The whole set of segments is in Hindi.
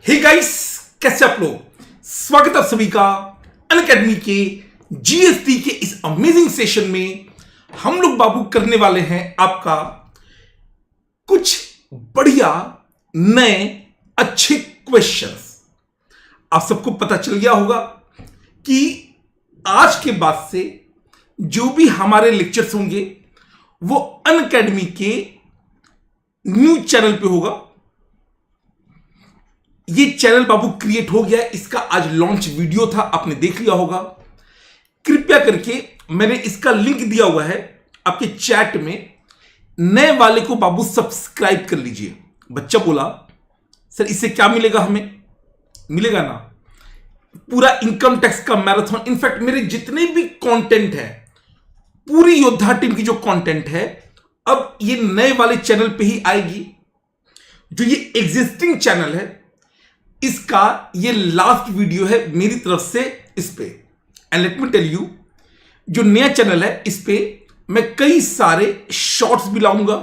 हे गाइस, कैसे आप लोग। स्वागत है आप सभी का अनअकैडमी के जीएसटी के इस अमेजिंग सेशन में। हम लोग बाबू करने वाले हैं आपका कुछ बढ़िया नए अच्छे क्वेश्चंस। आप सबको पता चल गया होगा कि आज के बाद से जो भी हमारे लेक्चर्स होंगे वो अनअकैडमी के न्यूज चैनल पे होगा। ये चैनल बाबू क्रिएट हो गया है, इसका आज लॉन्च वीडियो था, आपने देख लिया होगा। कृपया करके मैंने इसका लिंक दिया हुआ है आपके चैट में, नए वाले को बाबू सब्सक्राइब कर लीजिए। बच्चा बोला सर इससे क्या मिलेगा, हमें मिलेगा ना पूरा इनकम टैक्स का मैराथन। इनफैक्ट मेरे जितने भी कंटेंट है, पूरी योद्धा टीम की जो कंटेंट है, अब ये नए वाले चैनल पे ही आएगी। जो ये एग्जिस्टिंग चैनल है इसका ये लास्ट वीडियो है मेरी तरफ से इस पे। And let me tell you, जो नया चैनल है इस पे मैं कई सारे शॉर्ट्स भी लाऊंगा,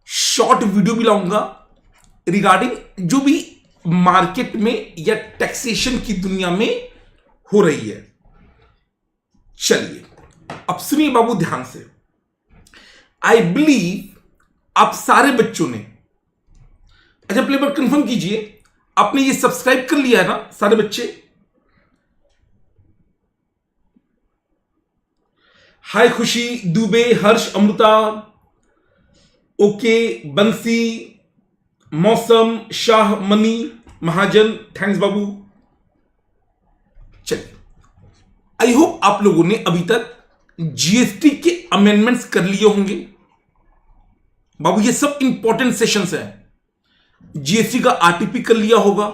शॉर्ट वीडियो भी लाऊंगा रिगार्डिंग जो भी मार्केट में या टैक्सेशन की दुनिया में हो रही है। चलिए अब सुनिए बाबू ध्यान से। आई बिलीव आप सारे बच्चों ने, अच्छा प्ले पर कंफर्म कीजिए आपने ये सब्सक्राइब कर लिया है ना सारे बच्चे। हाय खुशी, दुबे, हर्ष, अमृता, ओके, बंसी, मौसम, शाह, मनी, महाजन, थैंक्स बाबू। चलिए, आई होप आप लोगों ने अभी तक जीएसटी के अमेंडमेंट्स कर लिए होंगे। बाबू ये सब इंपॉर्टेंट सेशंस हैं। जीएसटी का आरटीपी कर लिया होगा।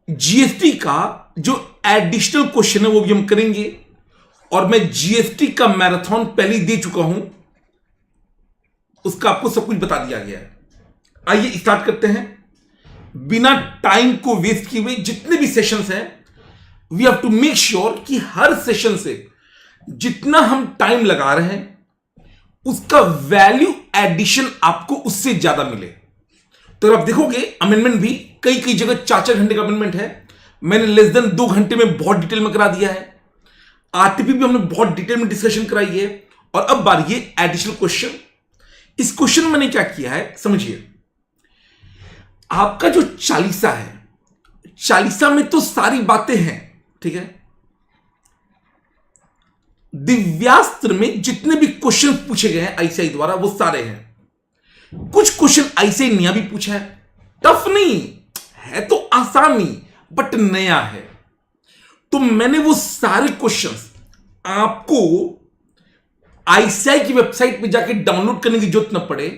जीएसटी का जो एडिशनल क्वेश्चन है वो भी हम करेंगे, और मैं जीएसटी का मैराथन पहले ही दे चुका हूं, उसका आपको सब कुछ बता दिया गया है। आइए स्टार्ट करते हैं बिना टाइम को वेस्ट किए हुए। जितने भी सेशंस हैं we have to make sure कि हर सेशन से जितना हम टाइम लगा रहे हैं उसका वैल्यू एडिशन आपको उससे ज्यादा मिले। तो आप देखोगे अमेंडमेंट भी कई कई जगह 4-4 घंटे का अमेंडमेंट है, मैंने लेस देन 2 घंटे में बहुत डिटेल में करा दिया है। आरटीपी भी हमने बहुत डिटेल में डिस्कशन कराई है। और अब बारी है एडिशनल क्वेश्चन। इस क्वेश्चन में मैंने क्या किया है समझिए। आपका जो चालीसा है, चालीसा में तो सारी बातें हैं, ठीक है। दिव्यास्त्र में जितने भी क्वेश्चन पूछे गए हैं आईसीआई द्वारा वो सारे हैं। कुछ क्वेश्चन आईसीआई नया भी पूछा है, टफ नहीं है तो आसानी, बट नया है। तो मैंने वो सारे क्वेश्चंस आपको आईसीआई की वेबसाइट पे जाके डाउनलोड करने की जरूरत न पड़े,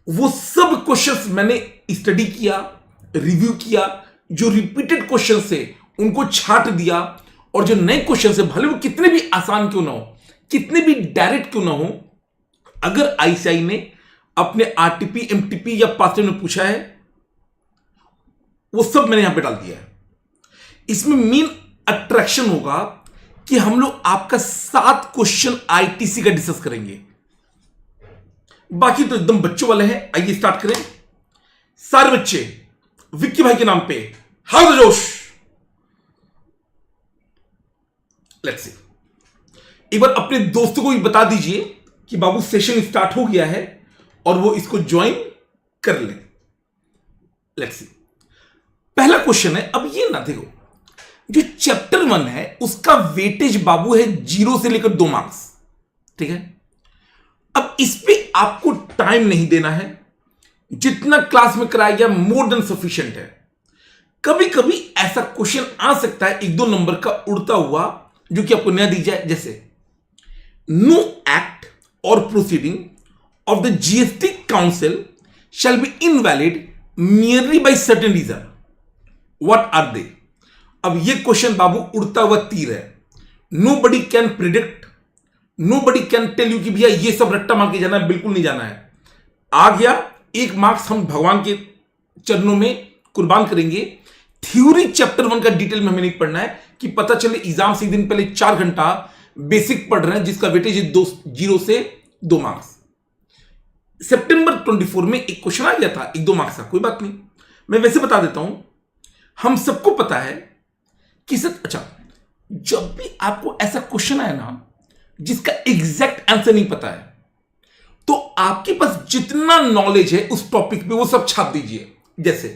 वो सब क्वेश्चंस मैंने स्टडी किया, रिव्यू किया। जो रिपीटेड क्वेश्चन से उनको छांट दिया, और जो नए क्वेश्चन है भले वो कितने भी आसान क्यों ना हो, कितने भी डायरेक्ट क्यों ना हो, अगर आईसीआई ने अपने आरटीपी, एमटीपी या पासवर्ड में पूछा है वो सब मैंने यहां पे डाल दिया है। इसमें मेन अट्रैक्शन होगा कि हम लोग आपका 7 क्वेश्चन आईटीसी का डिस्कस करेंगे, बाकी तो एकदम बच्चों वाले हैं। आइए स्टार्ट करें। सारे बच्चे विक्की भाई के नाम पे हाथ जोश। लेट्स सी, एक बार अपने दोस्तों को भी बता दीजिए कि बाबू सेशन स्टार्ट हो गया है और वो इसको ज्वाइन कर ले। लेट्स सी, पहला क्वेश्चन है। अब ये ना देखो, जो चैप्टर 1 है उसका वेटेज बाबू है 0 से लेकर 2 मार्क्स, ठीक है। अब इस पे आपको टाइम नहीं देना है, जितना क्लास में कराया गया मोर देन सफिशिएंट है। कभी कभी ऐसा क्वेश्चन आ सकता है 1-2 नंबर का उड़ता हुआ जो कि आपको नया दी जाए, जैसे नो एक्ट और proceeding of the GST Council shall be invalid merely by certain reason. What are they? अब ये क्वेश्चन बाबू उड़ता हुआ तीर है। Nobody can predict, nobody can tell you कि भैया ये सब रट्टा मार के जाना है, बिल्कुल नहीं जाना है। आ गया 1 मार्क्स हम भगवान के चरणों में कुर्बान करेंगे। थ्योरी चैप्टर 1 का डिटेल में हमें नहीं पढ़ना है कि पता चले एग्जाम से एक दिन पहले 4 घंटा बेसिक पढ़ रहे हैं जिसका वेटेज है 0 से 2 मार्क्स। सितंबर 24 में एक क्वेश्चन आ गया था 1-2 मार्क्स का, कोई बात नहीं। मैं वैसे बता देता हूं, हम सबको पता है कि सर, अच्छा, जब भी आपको ऐसा क्वेश्चन आए ना जिसका एग्जैक्ट आंसर नहीं पता है, तो आपके पास जितना नॉलेज है उस टॉपिक पे वो सब छाप दीजिए। जैसे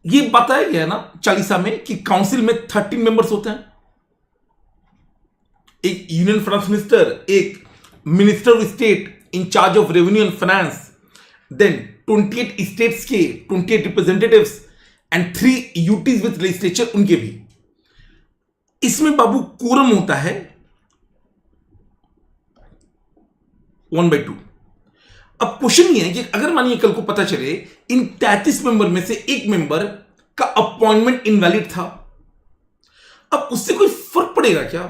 ये बताया गया ना चालीसा में कि काउंसिल में 13 मेंबर्स होते हैं, एक यूनियन फाइनेंस मिनिस्टर, एक minister of state in charge of revenue and finance, then 28 states के 28 representatives and 3 UTs with legislature, उनके भी। इसमें बाबू कोरम होता है 1/2। अब क्वेश्चन ये है कि अगर मानिए कल को पता चले इन 33 मेंबर में से एक मेंबर का अपॉइंटमेंट इनवैलिड था, अब उससे कोई फर्क पड़ेगा क्या?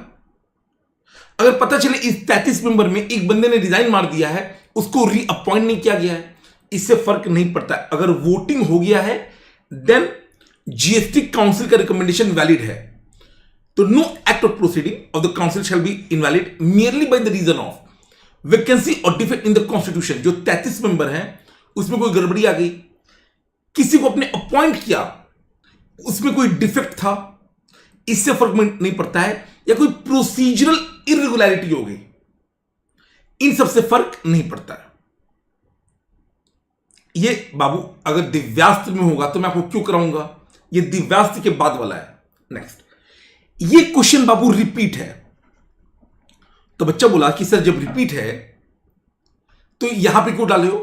अगर पता चले इस 33 मेंबर में एक बंदे ने रिजाइन मार दिया है, उसको रीअपॉइंट नहीं किया गया है, इससे फर्क नहीं पड़ता। अगर वोटिंग हो गया है देन जीएसटी काउंसिल का रिकमेंडेशन वैलिड है, तो no act of proceeding of the council shall be invalid merely by the reason of vacancy और डिफेक्ट इन द कॉन्स्टिट्यूशन। जो 33 मेंबर हैं उसमें कोई गड़बड़ी आ गई, किसी को अपने अपॉइंट किया, उसमें कोई डिफेक्ट था, इससे फर्क नहीं पड़ता है, या कोई प्रोसीजरल इरेगुलरिटी हो गई, इन सबसे फर्क नहीं पड़ता है। ये बाबू अगर दिव्यास्त्र में होगा तो मैं आपको क्यों कराऊंगा, ये दिव्यास्त्र के बाद वाला है। नेक्स्ट, ये क्वेश्चन बाबू रिपीट है, तो बच्चा बोला कि सर जब रिपीट है तो यहां पे क्यों डाले हो?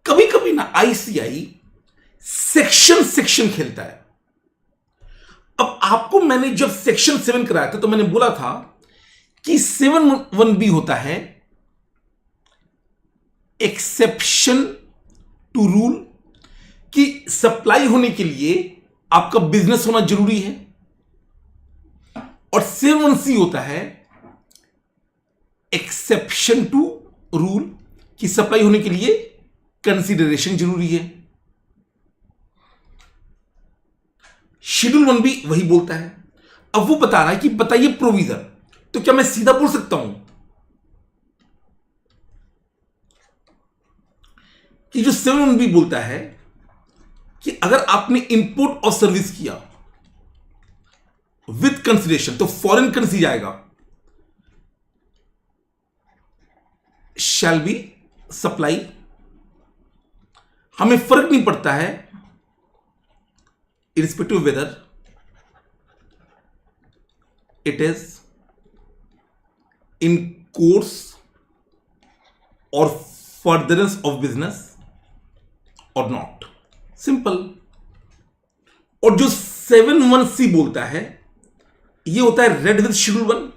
कभी कभी ना आईसीआई सेक्शन खेलता है। अब आपको मैंने जब सेक्शन 7 कराया था तो मैंने बोला था कि 7(1)(b) होता है एक्सेप्शन टू रूल, कि सप्लाई होने के लिए आपका बिजनेस होना जरूरी है, और 7(1)(c) होता है एक्सेप्शन टू रूल, कि सप्लाई होने के लिए कंसीडरेशन जरूरी है। शेड्यूल 1 भी वही बोलता है। अब वो बता रहा है कि बताइए प्रोविजन, तो क्या मैं सीधा बोल सकता हूं कि जो 7(1) भी बोलता है कि अगर आपने इंपोर्ट और सर्विस किया विथ कंसीडरेशन, तो फॉरेन करेंसी जाएगा, शैल बी सप्लाई। हमें फर्क नहीं पड़ता है irrespective whether it is in course or furtherance of business or not, simple. और जो 7(1)(c) बोलता है ये होता है रेड विद शेड्यूल 1।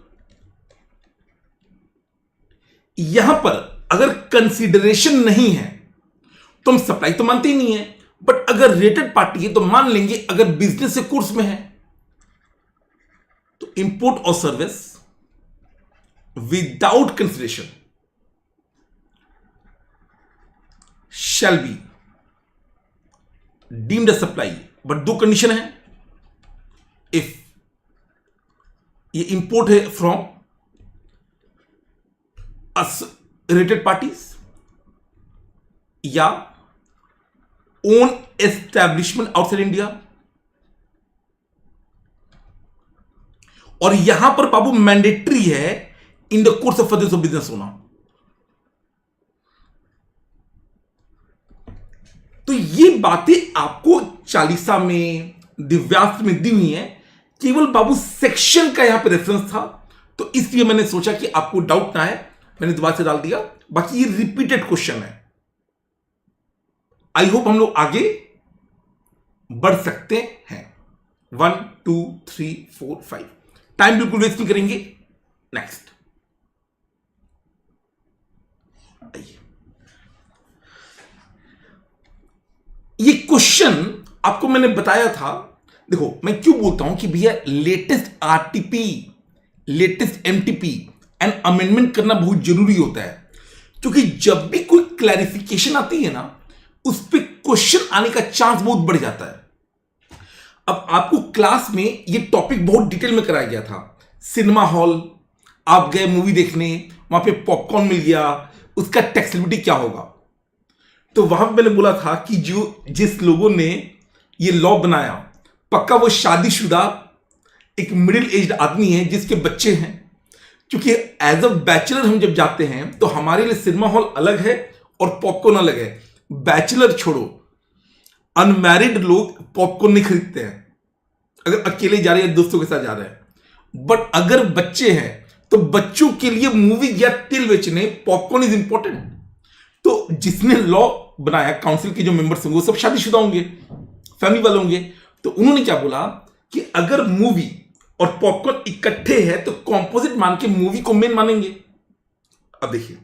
यहां पर अगर कंसीडरेशन नहीं है तो हम सप्लाई तो मानते ही नहीं है, बट अगर रेटेड पार्टी है तो मान लेंगे, अगर बिजनेस से कोर्स में है तो इंपोर्ट और service without consideration shall be deemed supply. But 2 condition है, इफ ये इंपोर्ट है फ्रॉम रेटेड पार्टीज या ओन एस्टैब्लिशमेंट आउटसाइड इंडिया, और यहां पर बाबू मैंडेटरी है in the course of furtherance of business होना। तो ये बातें आपको चालीसा में, दिव्यास्त्र में दी हुई हैं, केवल बाबू सेक्शन का यहां पे रेफरेंस था, तो इसलिए मैंने सोचा कि आपको डाउट ना है, मैंने दोबारा से डाल दिया। बाकी ये रिपीटेड क्वेश्चन है। आई होप हम लोग आगे बढ़ सकते हैं। 1 2 3 4 5, टाइम बिल्कुल वेस्ट नहीं करेंगे। नेक्स्ट आइए, ये क्वेश्चन आपको मैंने बताया था। देखो मैं क्यों बोलता हूं कि भैया latest RTP, latest MTP and amendment करना बहुत जरूरी होता है, क्योंकि जब भी कोई क्लैरिफिकेशन आती है ना, उस पर क्वेश्चन आने का चांस बहुत बढ़ जाता है। अब आपको क्लास में ये टॉपिक बहुत डिटेल में कराया गया था। सिनेमा हॉल आप गए मूवी देखने, वहां पे पॉपकॉर्न मिल गया, उसका टैक्सेबिलिटी क्या होगा। तो वहां पे मैंने बोला था कि जो जिस लोगों ने ये लॉ बनाया पक्का वो शादीशुदा एक मिडिल एज्ड आदमी है जिसके बच्चे हैं, क्योंकि एज अ बैचलर हम जब जाते हैं तो हमारे लिए सिनेमा हॉल अलग है और पॉपकॉर्न अलग है। बैचलर छोड़ो, अनमैरिड लोग पॉपकॉर्न नहीं खरीदते हैं अगर अकेले जा रहे हैं दोस्तों के साथ जा रहे हैं। बट अगर बच्चे हैं तो बच्चों के लिए मूवी या तिल बेचने पॉपकॉर्न इज इंपॉर्टेंट। तो जिसने लॉ बनाया, काउंसिल के जो मेंबर्स होंगे वो सब शादीशुदा होंगे, फैमिली वाले होंगे। तो उन्होंने क्या बोला कि अगर मूवी और पॉपकॉर्न इकट्ठे हैं तो कॉम्पोजिट मान के मूवी को मेन मानेंगे। अब देखिए,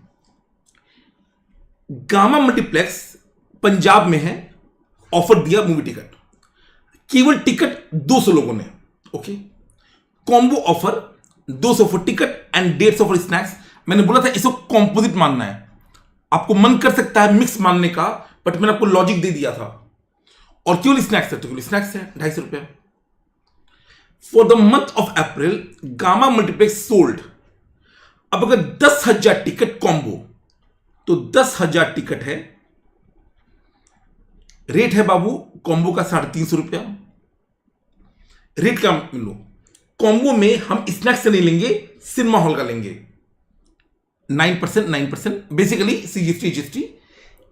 गामा मल्टीप्लेक्स पंजाब में है, ऑफर दिया मूवी टिकट, केवल टिकट 200 लोगों ने। Okay, combo offer 200 for ticket and 150 for snacks. मैंने बोला था इसको कॉम्पोजिट मानना है, आपको मन कर सकता है मिक्स मानने का, बट मैंने आपको लॉजिक दे दिया था। और केवल स्नैक्स है तो केवल स्नैक्स है 250 रुपया। For the month of April gamma multiplex sold. अब अगर 10,000 टिकट कॉम्बो तो 10,000 टिकट है, रेट है बाबू कॉम्बो का 350 रुपया। रेट का लो, कॉम्बो में हम स्नैक्स से नहीं लेंगे, सिनेमा हॉल का लेंगे। 9% बेसिकली सीजीएसटी जीएसटी।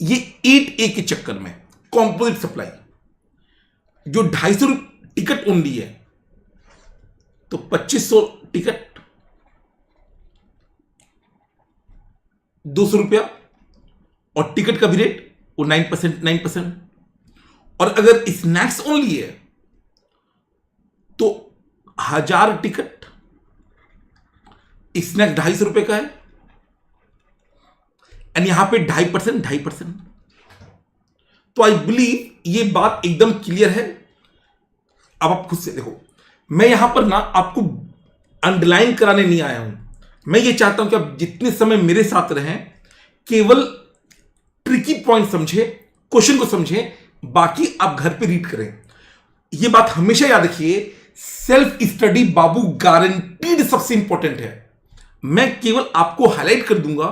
ये 8A के चक्कर में कॉम्पोजिट सप्लाई जो 250 टिकट ओनली है, तो 2500 टिकट 200 रुपया, और टिकट का भी रेट वो 9%। और अगर स्नैक्स ओनली है तो 1000 टिकट, स्नैक्स 250 रुपए का है, एंड यहां पे 2.5%। तो आई बिलीव ये बात एकदम क्लियर है। अब आप खुद से देखो, मैं यहां पर ना आपको अंडरलाइन कराने नहीं आया हूं, मैं ये चाहता हूं कि आप जितने समय मेरे साथ रहें केवल ट्रिकी पॉइंट समझे, क्वेश्चन को समझे, बाकी आप घर पे रीड करें। ये बात हमेशा याद रखिए, सेल्फ स्टडी बाबू गारंटीड सबसे इंपॉर्टेंट है। मैं केवल आपको हाईलाइट कर दूंगा,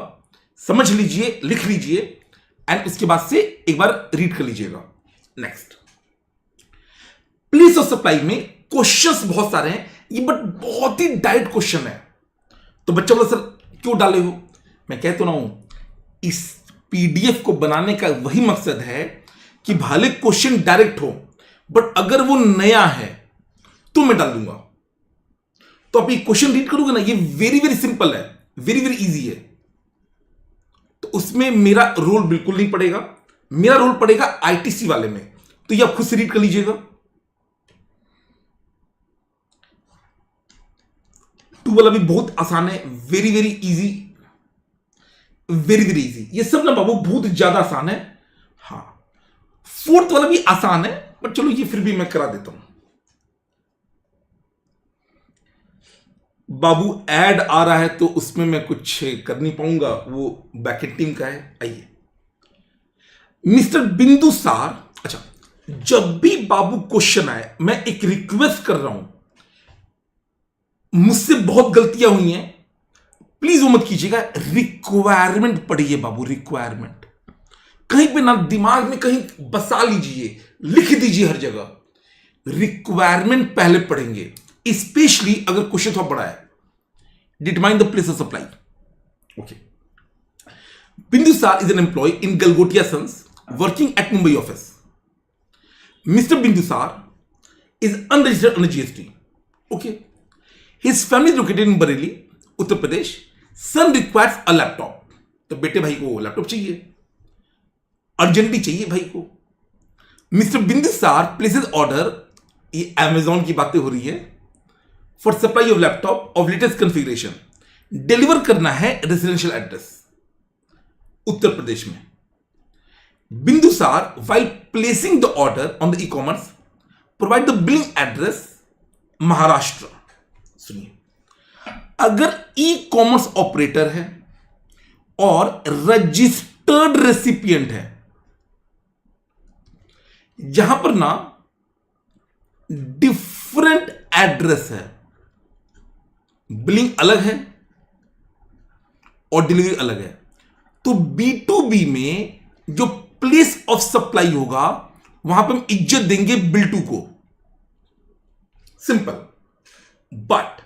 समझ लीजिए, लिख लीजिए, एंड उसके बाद से एक बार रीड कर लीजिएगा। नेक्स्ट, प्लेस ऑफ सप्लाई में क्वेश्चंस बहुत सारे हैं, ये बट बहुत ही डायरेक्ट क्वेश्चन है। तो बच्चा बोला सर क्यों डाले हो, मैं कह तो ना हूं, इस पीडीएफ को बनाने का वही मकसद है कि भले क्वेश्चन डायरेक्ट हो, बट अगर वो नया है तो मैं डाल दूंगा। तो आप ये क्वेश्चन रीड करोगे ना, ये वेरी वेरी सिंपल है, वेरी वेरी इजी है। तो उसमें मेरा रोल बिल्कुल नहीं पड़ेगा, मेरा रोल पड़ेगा आईटीसी वाले में। तो ये आप खुद से रीड कर लीजिएगा। 2 वाला भी बहुत आसान है, very very easy, very very easy. ये सब ना बाबू बहुत ज्यादा आसान है। हाँ, 4th वाला भी आसान है, बट चलो ये फिर भी मैं करा देता हूं। बाबू ऐड आ रहा है तो उसमें मैं कुछ कर नहीं पाऊंगा, वो बैकेंड टीम का है। आइए, मिस्टर बिंदुसार। अच्छा, जब भी बाबू क्वेश्चन आए, मैं एक रिक्वेस्ट कर रहा हूं, मुझसे बहुत गलतियां हुई हैं, प्लीज वो मत कीजिएगा। रिक्वायरमेंट पढ़िए बाबू, रिक्वायरमेंट कहीं पे ना दिमाग में कहीं बसा लीजिए, लिख दीजिए हर जगह। रिक्वायरमेंट पहले पढ़ेंगे, स्पेशली अगर क्वेश्चन थोड़ा बड़ा है। Determine the place of supply. Okay, Bindusar is an employ in Galgotia sons working at Mumbai office. Mister Bindusar is unregistered under GST. Okay, his family is located in Bareilly, Uttar Pradesh. Son requires a laptop. तो बेटे भाई को लैपटॉप चाहिए, अर्जेंटली चाहिए भाई को। मिस्टर बिंदुसार प्लेसेस ऑर्डर, ये अमेजॉन की बातें हो रही है, for supply of laptop off latest configuration. Deliver करना है रेजिडेंशियल एड्रेस उत्तर प्रदेश में। Bindusara while placing the order on the e-commerce provide the billing address Maharashtra. सुनिए, अगर ई कॉमर्स ऑपरेटर है और रजिस्टर्ड रेसिपिएंट है, जहां पर ना डिफरेंट एड्रेस है, बिलिंग अलग है और डिलीवरी अलग है, तो B2B में जो प्लेस ऑफ सप्लाई होगा, वहां पे हम इज्जत देंगे बिल टू को, सिंपल। बट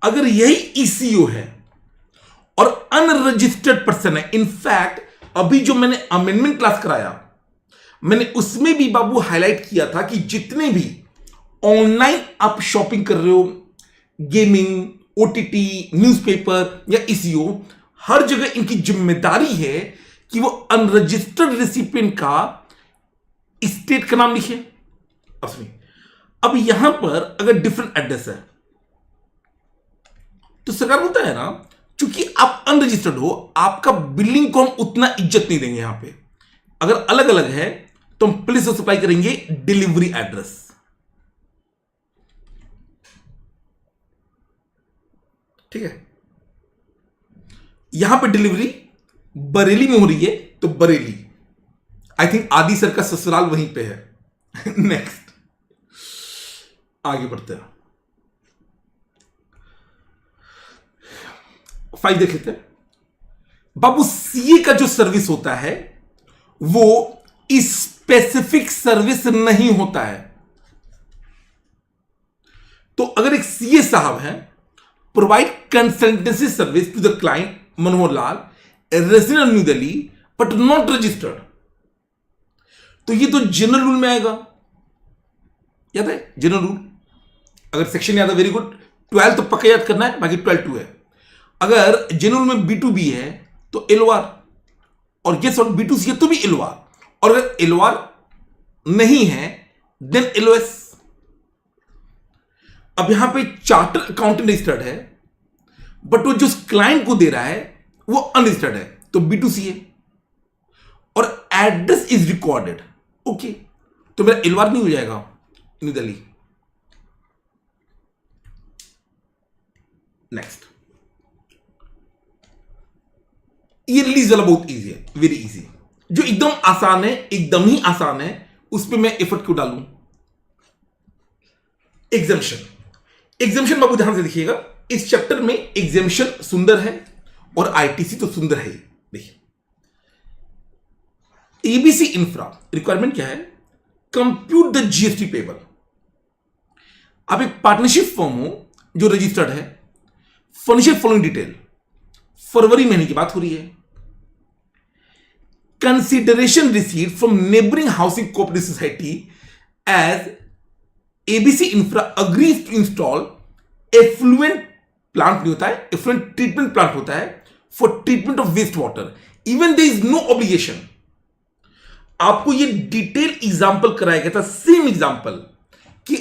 अगर यही ईसीओ है और अनरजिस्टर्ड पर्सन है, इनफैक्ट अभी जो मैंने अमेंडमेंट क्लास कराया, मैंने उसमें भी बाबू हाईलाइट किया था कि जितने भी ऑनलाइन आप शॉपिंग कर रहे हो, गेमिंग, ओटीटी, न्यूज़पेपर या ईसीओ, हर जगह इनकी जिम्मेदारी है कि वो अनरजिस्टर्ड रेसिपिएंट का स्टेट का नाम लिखे। अब यहां पर अगर डिफरेंट एड्रेस है तो सरकार बोलता है ना, चूंकि आप अनरजिस्टर्ड हो, आपका बिलिंग को हम उतना इज्जत नहीं देंगे। यहां पे अगर अलग अलग है तो हम प्लेस ऑफ सप्लाई करेंगे डिलीवरी एड्रेस। ठीक है, यहां पे डिलीवरी बरेली में हो रही है तो बरेली, आई थिंक आदि सर का ससुराल वहीं पे है। नेक्स्ट आगे बढ़ते हैं, 5 देख लेते हैं। बाबू सीए का जो सर्विस होता है वो स्पेसिफिक सर्विस नहीं होता है। तो अगर एक सीए साहब हैं, provide consultancy service to the client Manohar Lal, resident new Delhi but not registered, तो ये तो जनरल रूल में आएगा। याद है जनरल रूल? अगर सेक्शन याद है, वेरी गुड, 12 तो पक्का याद करना है, बाकी 12(2) है। अगर जनरल में B2B है तो एलओआर, और गेस व्हाट, B2C है तो भी एलओआर, और अगर एलओआर नहीं है देन एलओएस। अब यहां पे चार्टर अकाउंटेंट रजिस्टर्ड है, बट वो जो क्लाइंट को दे रहा है वो अनरजिस्टर्ड है, तो B2C है, और एड्रेस इज रिकॉर्डेड, ओके, तो मेरा एलओआर नहीं हो जाएगा न्यू दिल्ली। नेक्स्ट, ये रिलीज वाला बहुत इजी है, वेरी इजी, जो एकदम आसान है, एकदम ही आसान है, उस पर मैं एफर्ट क्यों डालूं। एग्जामिशन बाबू ध्यान से देखिएगा, इस चैप्टर में एग्जामिशन सुंदर है और आईटीसी तो सुंदर है ही। देखिए, एबीसी इंफ्रा रिक्वायरमेंट क्या है, कंप्यूट द जीएसटी पेबल। आप एक पार्टनरशिप फर्म हो जो रजिस्टर्ड है, फर्निचर फॉलोइंग डिटेल, फरवरी महीने की बात हो रही है। Consideration received from neighbouring housing cooperative society as ABC infra agrees to install effluent plant, नहीं होता है, एफ्लुएंट ट्रीटमेंट प्लांट होता है, for treatment of waste water, even there is no obligation. आपको ये डिटेल एग्जांपल कराया गया था, सेम एग्जांपल, कि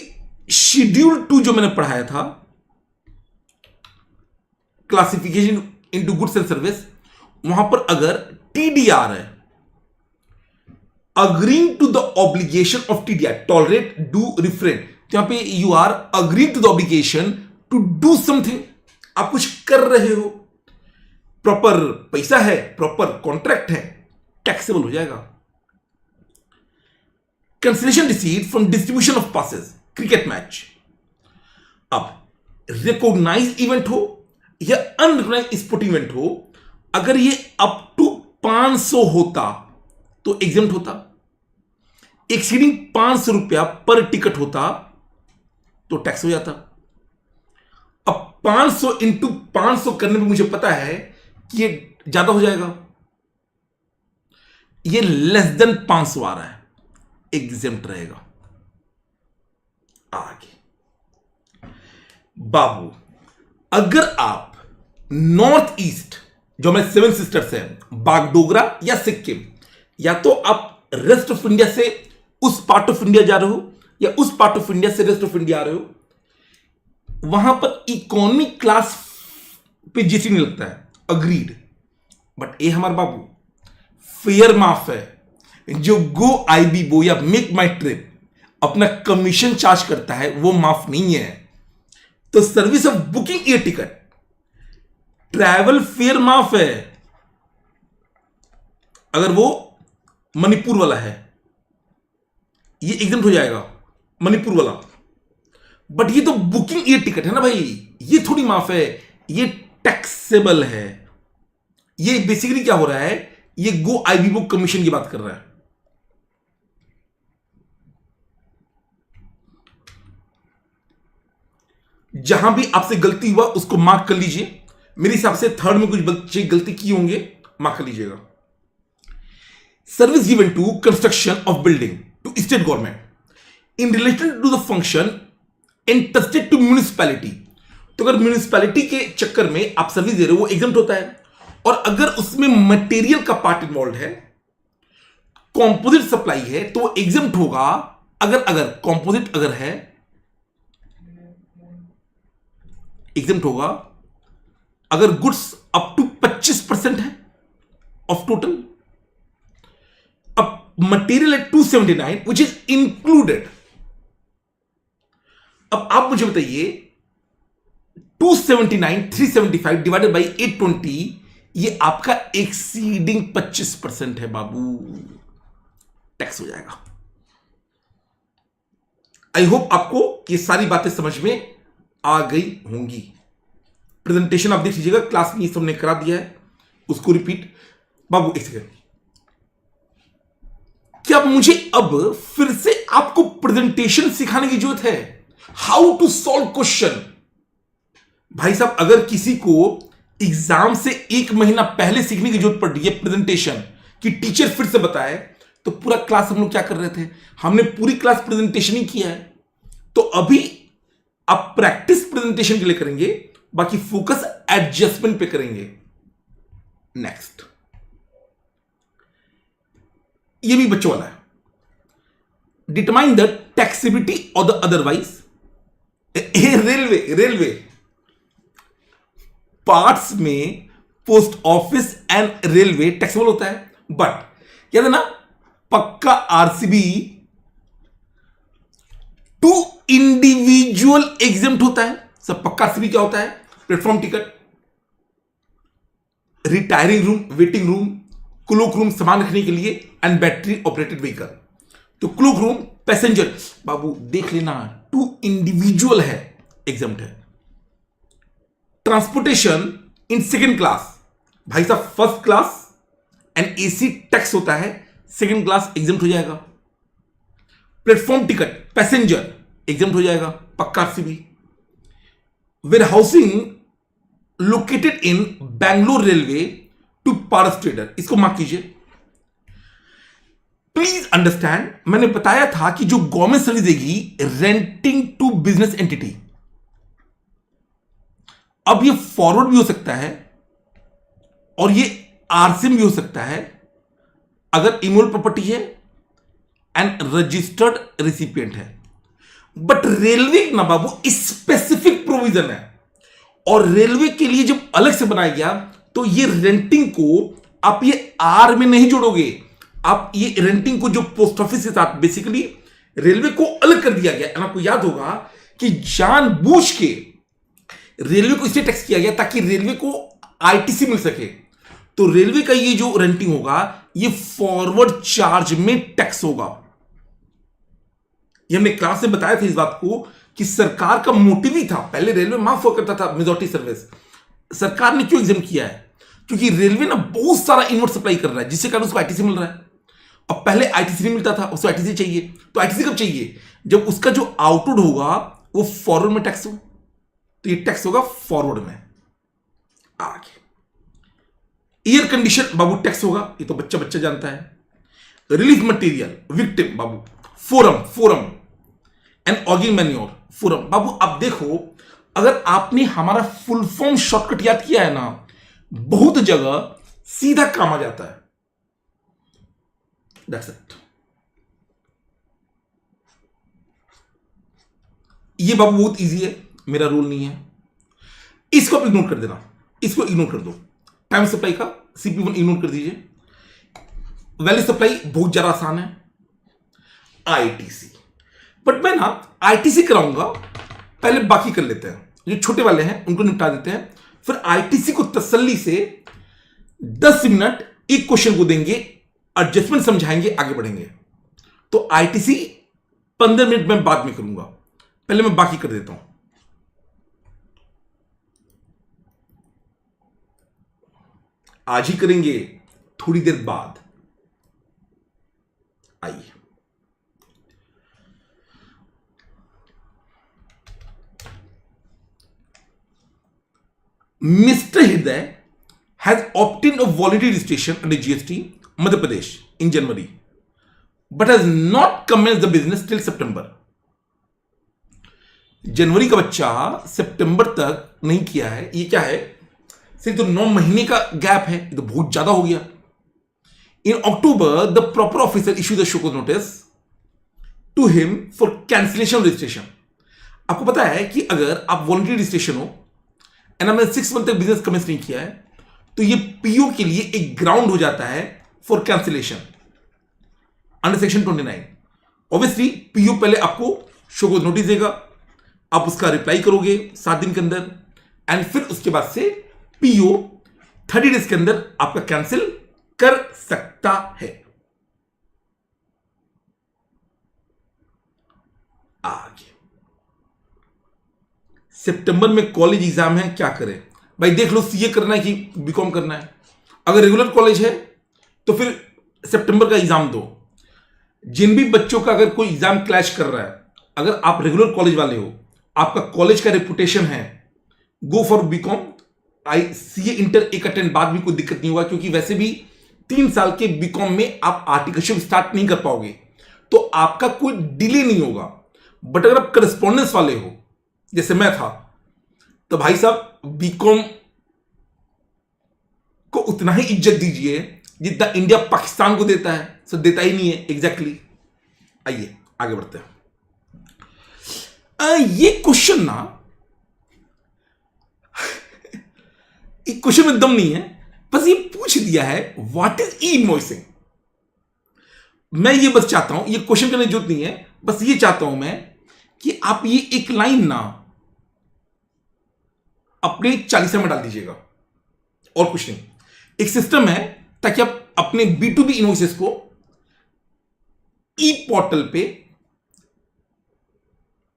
शेड्यूल 2 जो मैंने पढ़ाया था, classification into goods and service, वहां पर अगर टीडीआर है, agreeing to the obligation of TDR, tolerate, do, refrain, तो यहां पे you are agreeing to the obligation to do something, आप कुछ कर रहे हो, प्रॉपर पैसा है, प्रॉपर कॉन्ट्रैक्ट है, टैक्सेबल हो जाएगा। Consideration received from distribution of passes, cricket match, अब रिकॉग्नाइज इवेंट हो या अनरिकॉग्नाइज स्पोर्टिंग इवेंट हो, अगर ये अप टू 500 होता तो एग्जेम्प्ट होता, एक्सीडिंग 500 रुपया पर टिकट होता तो टैक्स हो जाता। अब 500 इंटू 500 करने में मुझे पता है कि ये ज्यादा हो जाएगा, ये लेस देन 500 आ रहा है, एग्जेम्प्ट रहेगा। आगे बाबू, अगर आप नॉर्थ ईस्ट, जो हमारे 7 सिस्टर्स हैं, बागडोगरा या सिक्किम, या तो आप रेस्ट ऑफ इंडिया से उस पार्ट ऑफ इंडिया जा रहे हो या उस पार्ट ऑफ इंडिया से रेस्ट ऑफ इंडिया आ रहे हो, वहां पर इकोनॉमी क्लास पे जीएसटी नहीं लगता है, अग्रीड। बट ये हमारे बाबू फेयर माफ है, जो गो आईबीबो या मेक माई ट्रिप अपना कमीशन चार्ज करता है वो माफ नहीं है। तो service of booking air ticket, travel fair माफ है अगर वो मणिपुर वाला है, ये एग्जाम्प्ट हो जाएगा मणिपुर वाला। बट ये तो बुकिंग एयर टिकट है ना भाई, ये थोड़ी माफ है, ये टैक्सेबल है। ये बेसिकली क्या हो रहा है, ये गो आईबीबो कमीशन की बात कर रहा है। जहां भी आपसे गलती हुआ उसको मार्क कर लीजिए। मेरे हिसाब से थर्ड में कुछ बच्चे गलती की होंगे, मार्क कर लीजिएगा। Service given to construction of building to state government in related to the function interested to municipality. तो अगर म्यूनिसिपैलिटी के चक्कर में आप सर्विस दे रहे हो वो एग्जम्प्ट होता है। और अगर उसमें मटेरियल का पार्ट इन्वॉल्व है, कॉम्पोजिट सप्लाई है, तो वो एग्जम्प्ट होगा। अगर कॉम्पोजिट अगर है एग्जम्प्ट होगा अगर गुड्स अप टू 25% है ऑफ टोटल। अब मटेरियल है 279 विच इज इंक्लूडेड। अब आप मुझे बताइए 279 375 डिवाइडेड बाई 820, ये आपका एक्सीडिंग 25% है बाबू, टैक्स हो जाएगा। आई होप आपको ये सारी बातें समझ में आ गई होंगी। प्रेजेंटेशन आप देख लीजिएगा, क्लास में सबने करा दिया है, उसको रिपीट। बाबू एक सेकेंड, क्या मुझे अब फिर से आपको प्रेजेंटेशन सिखाने की जरूरत है? How to solve question. भाई साहब, अगर किसी को एग्जाम से 1 महीना पहले सीखने की जरूरत पड़ रही है प्रेजेंटेशन कि टीचर फिर से बताए, तो पूरा क्लास हम लोग क्या कर रहे थे? हमने पूरी क्लास प्रेजेंटेशन ही किया है। तो अभी आप प्रैक्टिस प्रेजेंटेशन के लिए करेंगे, बाकी फोकस एडजस्टमेंट पे करेंगे। नेक्स्ट, ये भी बच्चों वाला है। डिटरमाइन द टैक्सेबिलिटी और द अदरवाइज। रेलवे पार्ट्स में post office and railway taxable होता है, बट याद है ना, पक्का आरसीबी टू इंडिविजुअल एग्जेम्प्ट होता है। सब पक्का आरसीबी क्या होता है? Platform ticket, retiring room, waiting room, cloak room सामान रखने के लिए, एंड बैटरी ऑपरेटेड व्हीकल। तो क्लोक रूम पैसेंजर, बाबू देख लेना, टू इंडिविजुअल है, एग्जाम्प्ट है। ट्रांसपोर्टेशन इन सेकेंड क्लास, भाई साहब first class and AC tax होता है, सेकेंड क्लास एग्जाम्प्ट हो जाएगा। प्लेटफॉर्म टिकट पैसेंजर एग्जाम्प्ट हो जाएगा, पक्का RCB. Warehousing located in Bangalore railway to Paras trader, इसको मार्क कीजिए। प्लीज अंडरस्टैंड, मैंने बताया था कि जो गवर्नमेंट सर्विस देगी रेंटिंग टू बिजनेस एंटिटी, अब ये फॉरवर्ड भी हो सकता है और ये आरसीएम भी हो सकता है अगर इमोल प्रॉपर्टी है एंड रजिस्टर्ड रिसिपिएंट है। बट रेलवे ना बाबू स्पेसिफिक प्रोविजन है, और रेलवे के लिए जब अलग से बनाया गया तो ये रेंटिंग को आप ये आर में नहीं जोड़ोगे। आप ये रेंटिंग को जो पोस्ट ऑफिस के साथ बेसिकली रेलवे को अलग कर दिया गया। आपको याद होगा कि जानबूझ के रेलवे को इसलिए टैक्स किया गया ताकि रेलवे को आईटीसी मिल सके। तो रेलवे का ये जो रेंटिंग होगा ये फॉरवर्ड चार्ज में टैक्स होगा। ये हमने क्लास में बताया था इस बात को कि सरकार का मोटिव ही था, पहले रेलवे माफ हुआ करता था मेजॉरिटी सर्विस, सरकार ने क्यों एग्जाम किया है? क्योंकि रेलवे ना बहुत सारा इनवर्ट सप्लाई कर रहा है, जिससे कारण उसको आईटीसी मिल रहा है। अब पहले आईटीसी नहीं मिलता था, उसको आईटीसी चाहिए। तो आईटीसी कब चाहिए? जब उसका जो आउटपुट होगा वो फॉरवर्ड में टैक्स हो, तो ये टैक्स होगा फॉरवर्ड में। आगे एयर कंडीशन बाबू टैक्स होगा, ये तो बच्चा बच्चा जानता है। रिलीफ मटेरियल विक्टिम बाबू, फोरम एंड ऑगिंग मैन्योर, फोरम बाबू। अब देखो, अगर आपने हमारा फुल फॉर्म शॉर्टकट याद किया है ना, बहुत जगह सीधा काम आ जाता है। That's it. ये बाबू बहुत इजी है, मेरा रूल नहीं है, इसको आप इग्नोर कर देना, इसको इग्नोर कर दो। टाइम सप्लाई का CP1 इग्नोर कर दीजिए। वैल्यू सप्लाई बहुत ज्यादा आसान है, आईटीसी। बट मैं ना आईटीसी कराऊंगा, पहले बाकी कर लेते हैं, जो छोटे वाले हैं उनको निपटा देते हैं, फिर आईटीसी को तसल्ली से 10 मिनट एक क्वेश्चन को देंगे, एडजस्टमेंट समझाएंगे, आगे बढ़ेंगे। तो आईटीसी 15 मिनट में बाद में करूंगा, पहले मैं बाकी कर देता हूं। आज ही करेंगे, थोड़ी देर बाद। आइए, mister Hriday has obtained a voluntary registration under GST Madhya Pradesh in January but has not commence the business till September. जनवरी का बच्चा सितंबर तक नहीं किया है, ये क्या है? सिर्फ तो 9 महीने का गैप है, ये तो बहुत ज्यादा हो गया। In October the proper officer issue the show notice to him for cancellation registration. आपको पता है कि अगर आप वॉलंटरी रजिस्ट्रेशन हो एंड आपने 6 मंथ तक बिजनेस कमेंस नहीं किया है तो ये पीओ के लिए एक ग्राउंड हो जाता है for cancellation under section 29। Obviously PO पहले आपको शो को नोटिस देगा, आप उसका रिप्लाई करोगे 7 दिन के अंदर एंड फिर उसके बाद से पीओ 30 डेज के अंदर आपका कैंसिल कर सकता है। आगे सितंबर में कॉलेज एग्जाम है, क्या करें भाई? देख लो, सीए करना है कि बीकॉम करना है। अगर रेगुलर कॉलेज है तो फिर सितंबर का एग्जाम दो। जिन भी बच्चों का अगर कोई एग्जाम क्लैश कर रहा है, अगर आप रेगुलर कॉलेज वाले हो, आपका कॉलेज का रेपुटेशन है, go for BCom. I CA inter एक अटेंड बाद भी कोई दिक्कत नहीं होगा, क्योंकि वैसे भी 3 साल के बीकॉम में आप आर्टिकलशिप स्टार्ट नहीं कर पाओगे, तो आपका कोई डिले नहीं होगा। बट अगर आप करस्पॉन्डेंस वाले हो, जैसे मैं था, तो भाई साहब बीकॉम को उतना ही इज्जत दीजिए जितना इंडिया पाकिस्तान को देता है। सो देता ही नहीं है एग्जैक्टली। आइए आगे बढ़ते हैं। ये क्वेश्चन ना, एक क्वेश्चन में दम नहीं है, बस ये पूछ दिया है व्हाट इज ई इनवॉइसिंग। मैं ये बस चाहता हूं, ये क्वेश्चन करने की जरूरत नहीं है, बस ये चाहता हूं मैं कि आप ये एक लाइन ना अपने 40 में डाल दीजिएगा, और कुछ नहीं। एक सिस्टम है ताकि आप अपने B2B इनवॉइसेस को ई पोर्टल पे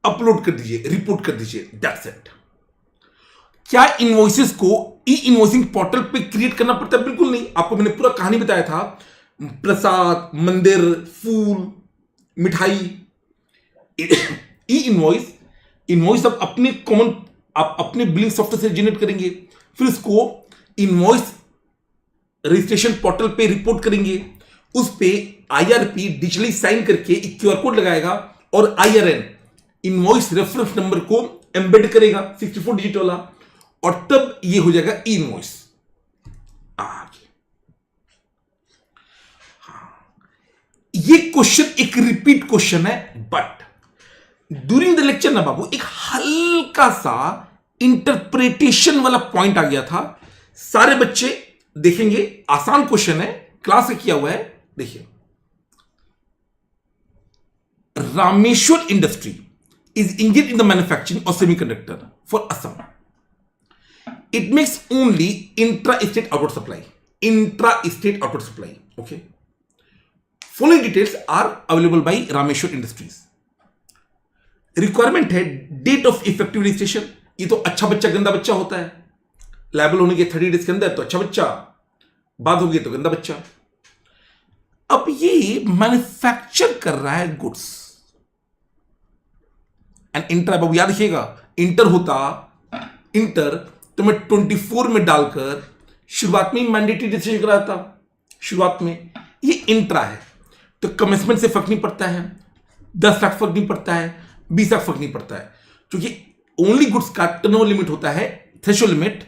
अपलोड कर दीजिए, रिपोर्ट कर दीजिए, दैट्स इट। क्या इनवॉइसेस को ई इनवॉइसिंग पोर्टल पे क्रिएट करना पड़ता है? बिल्कुल नहीं। आपको मैंने पूरा कहानी बताया था, प्रसाद, मंदिर, फूल, मिठाई। ई इनवॉइस आप अपने कॉमन, आप अपने बिलिंग सॉफ्टवेयर से जनरेट करेंगे, फिर उसको इनवॉइस रजिस्ट्रेशन पोर्टल पे रिपोर्ट करेंगे, उस पे IRP डिजिटली साइन करके एक QR कोड लगाएगा और IRN इनवॉइस रेफरेंस नंबर को एम्बेड करेगा 64 डिजिट वाला, और तब ये हो जाएगा ई इनवॉइस। आगे ये क्वेश्चन एक रिपीट क्वेश्चन है, बट ड्यूरिंग द लेक्चर ना बाबू एक हल्का सा इंटरप्रिटेशन वाला पॉइंट आ गया था। सारे बच्चे देखेंगे, आसान क्वेश्चन है, क्लास में किया हुआ है। देखिए, Rameshwar industry is engaged in the manufacturing of semiconductor for Assam. It makes only intra-state outward supply. Intra-state outward supply. Okay. Following details are available by Rameshwar Industries. Requirement है date of effective registration. ये तो अच्छा बच्चा गंदा बच्चा होता है। लायबल होने के 30 डेज के अंदर तो अच्छा बच्चा, बाद हो गया तो गंदा बच्चा। अब ये मैन्युफैक्चर कर रहा है गुड्स एंड इंटर। बाबू याद रखिएगा, इंटर होता, इंटर तो मैं 24 में डालकर शुरुआत में मैंडेटरी रजिस्ट्रेशन कराया था। शुरुआत में ये इंट्रा है, तो कमेंसमेंट से फर्क नहीं पड़ता है, 10 लाख फर्क नहीं पड़ता है, 20 लाख फर्क नहीं पड़ता है, क्योंकि ओनली गुड्स का टर्नओवर लिमिट होता है, threshold limit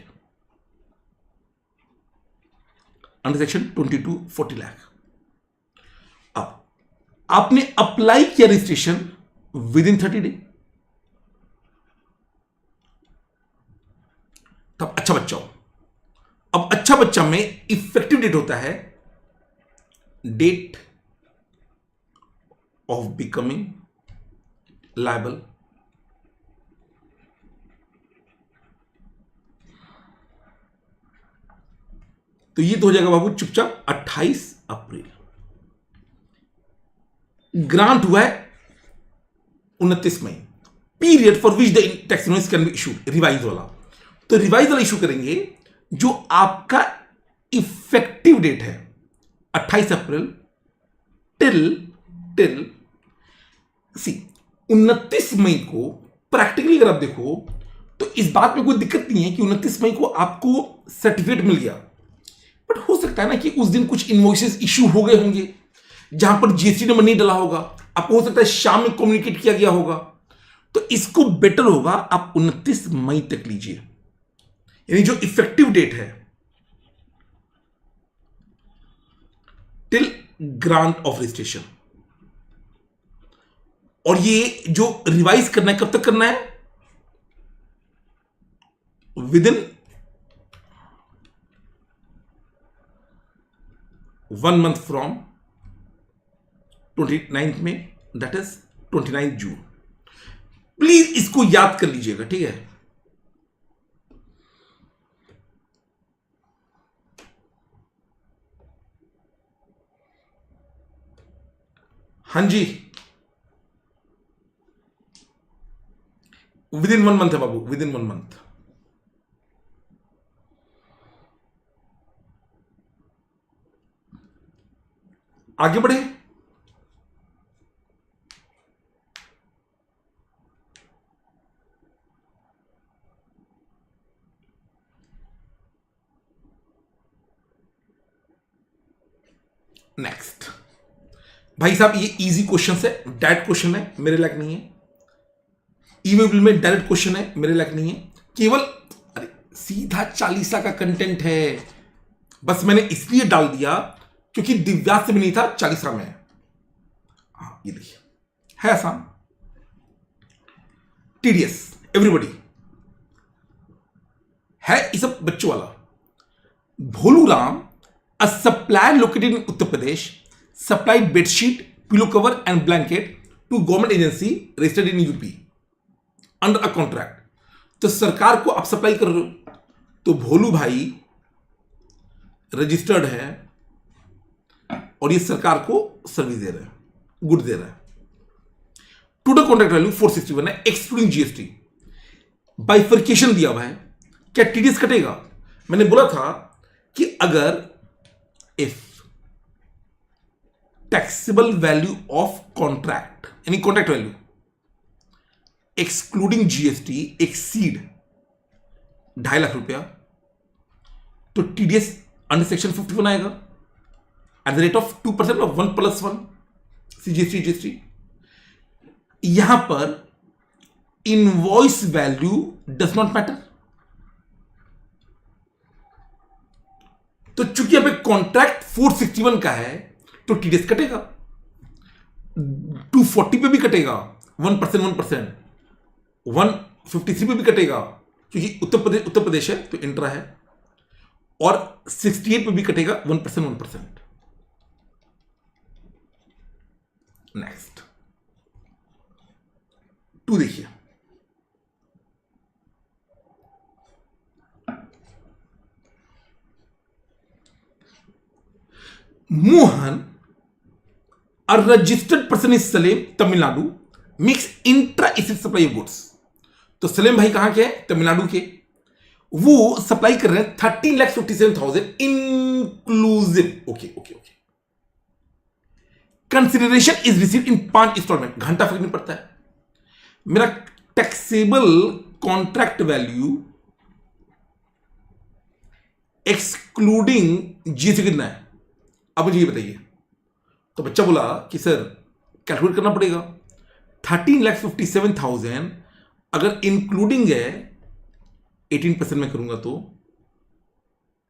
under section 22 40 lakh. अब आपने अप्लाई किया रजिस्ट्रेशन विद इन 30 डे, तब अच्छा बच्चा हो। अब अच्छा बच्चा में इफेक्टिव डेट होता है डेट ऑफ बिकमिंग लायबल, तो ये तो हो जाएगा बाबू चुपचाप 28 अप्रैल। ग्रांट हुआ है 29 मई, period for which the tax invoice can be issued, revise वाला। तो रिवाइज वाला इशू करेंगे जो आपका इफेक्टिव डेट है 28 अप्रैल टिल सी 29 मई को। प्रैक्टिकली अगर आप देखो तो इस बात में कोई दिक्कत नहीं है कि 29 मई को आपको सर्टिफिकेट मिल गया, बट हो सकता है ना कि उस दिन कुछ इनवॉइसेस इश्यू हो गए होंगे जहां पर जीएसटी नंबर नहीं डला होगा, आपको हो सकता है शाम में कम्युनिकेट किया गया होगा। तो इसको बेटर होगा आप 29 मई तक लीजिए, यानी जो इफेक्टिव डेट है टिल ग्रांट ऑफ रजिस्ट्रेशन। और ये जो रिवाइज करना है कब तक करना है? विद इन 1 month फ्रॉम 29 में, दैट इज 29 जून। प्लीज इसको याद कर लीजिएगा, ठीक है? हाँ जी, विद इन 1 month है बाबू, विद इन 1 month। आगे बढ़े। नेक्स्ट भाई साहब, ये इजी क्वेश्चन है, डायरेक्ट क्वेश्चन है, मेरे लायक नहीं है। ईमेल में डायरेक्ट क्वेश्चन है, मेरे लायक नहीं है। केवल अरे सीधा 40 का कंटेंट है, बस मैंने इसलिए डाल दिया क्योंकि दिव्यास से भी नहीं था, 40 में है। हाँ ये देखिए, है आसान। टीडीएस एवरीबॉडी है, ये सब बच्चों वाला। भोलू Ram, a supplier located in Uttar Pradesh supplied bedsheet, pillow cover and blanket to government agency registered in UP under a contract। तो सरकार को आप सप्लाई कर रहे हो, तो भोलू भाई रजिस्टर्ड है और ये सरकार को सर्विस दे रहा है, गुड दे रहा है। टोटल कॉन्ट्रैक्ट वैल्यू 461 है एक्सक्लूडिंग जीएसटी। बाइफर्केशन दिया हुआ है, क्या टीडीएस कटेगा? मैंने बोला था कि अगर if taxable value of contract यानी contract value excluding GST exceed 2.5 lakh रुपया, तो टीडीएस अंडर सेक्शन 51 आएगा at the rate of 2% of 1+1 GST. यहां पर invoice value does not matter. तो चूंकि यहां पे कॉन्ट्रैक्ट 461 का है तो टीडीएस कटेगा, 240 पे भी कटेगा 1%, 153 पे भी कटेगा क्योंकि उत्तर प्रदेश है तो इंट्रा है, और 68 पे भी कटेगा 1%। नेक्स्ट 2 देखिए, Mohan a registered person is Salem Tamil Nadu mix intra state supply of goods. तो सलेम भाई कहां के हैं? तमिलनाडु के। वो सप्लाई कर रहे हैं 13,57,000 inclusive. Okay. Consideration is received in 5 installment. घंटा फर्क नहीं पड़ता है। मेरा taxable contract value excluding GST कितना है? अब मुझे ये बताइए। तो बच्चा बोला कि सर कैलकुलेट करना पड़ेगा। 13,57,000 अगर इंक्लूडिंग है 18% में करूंगा तो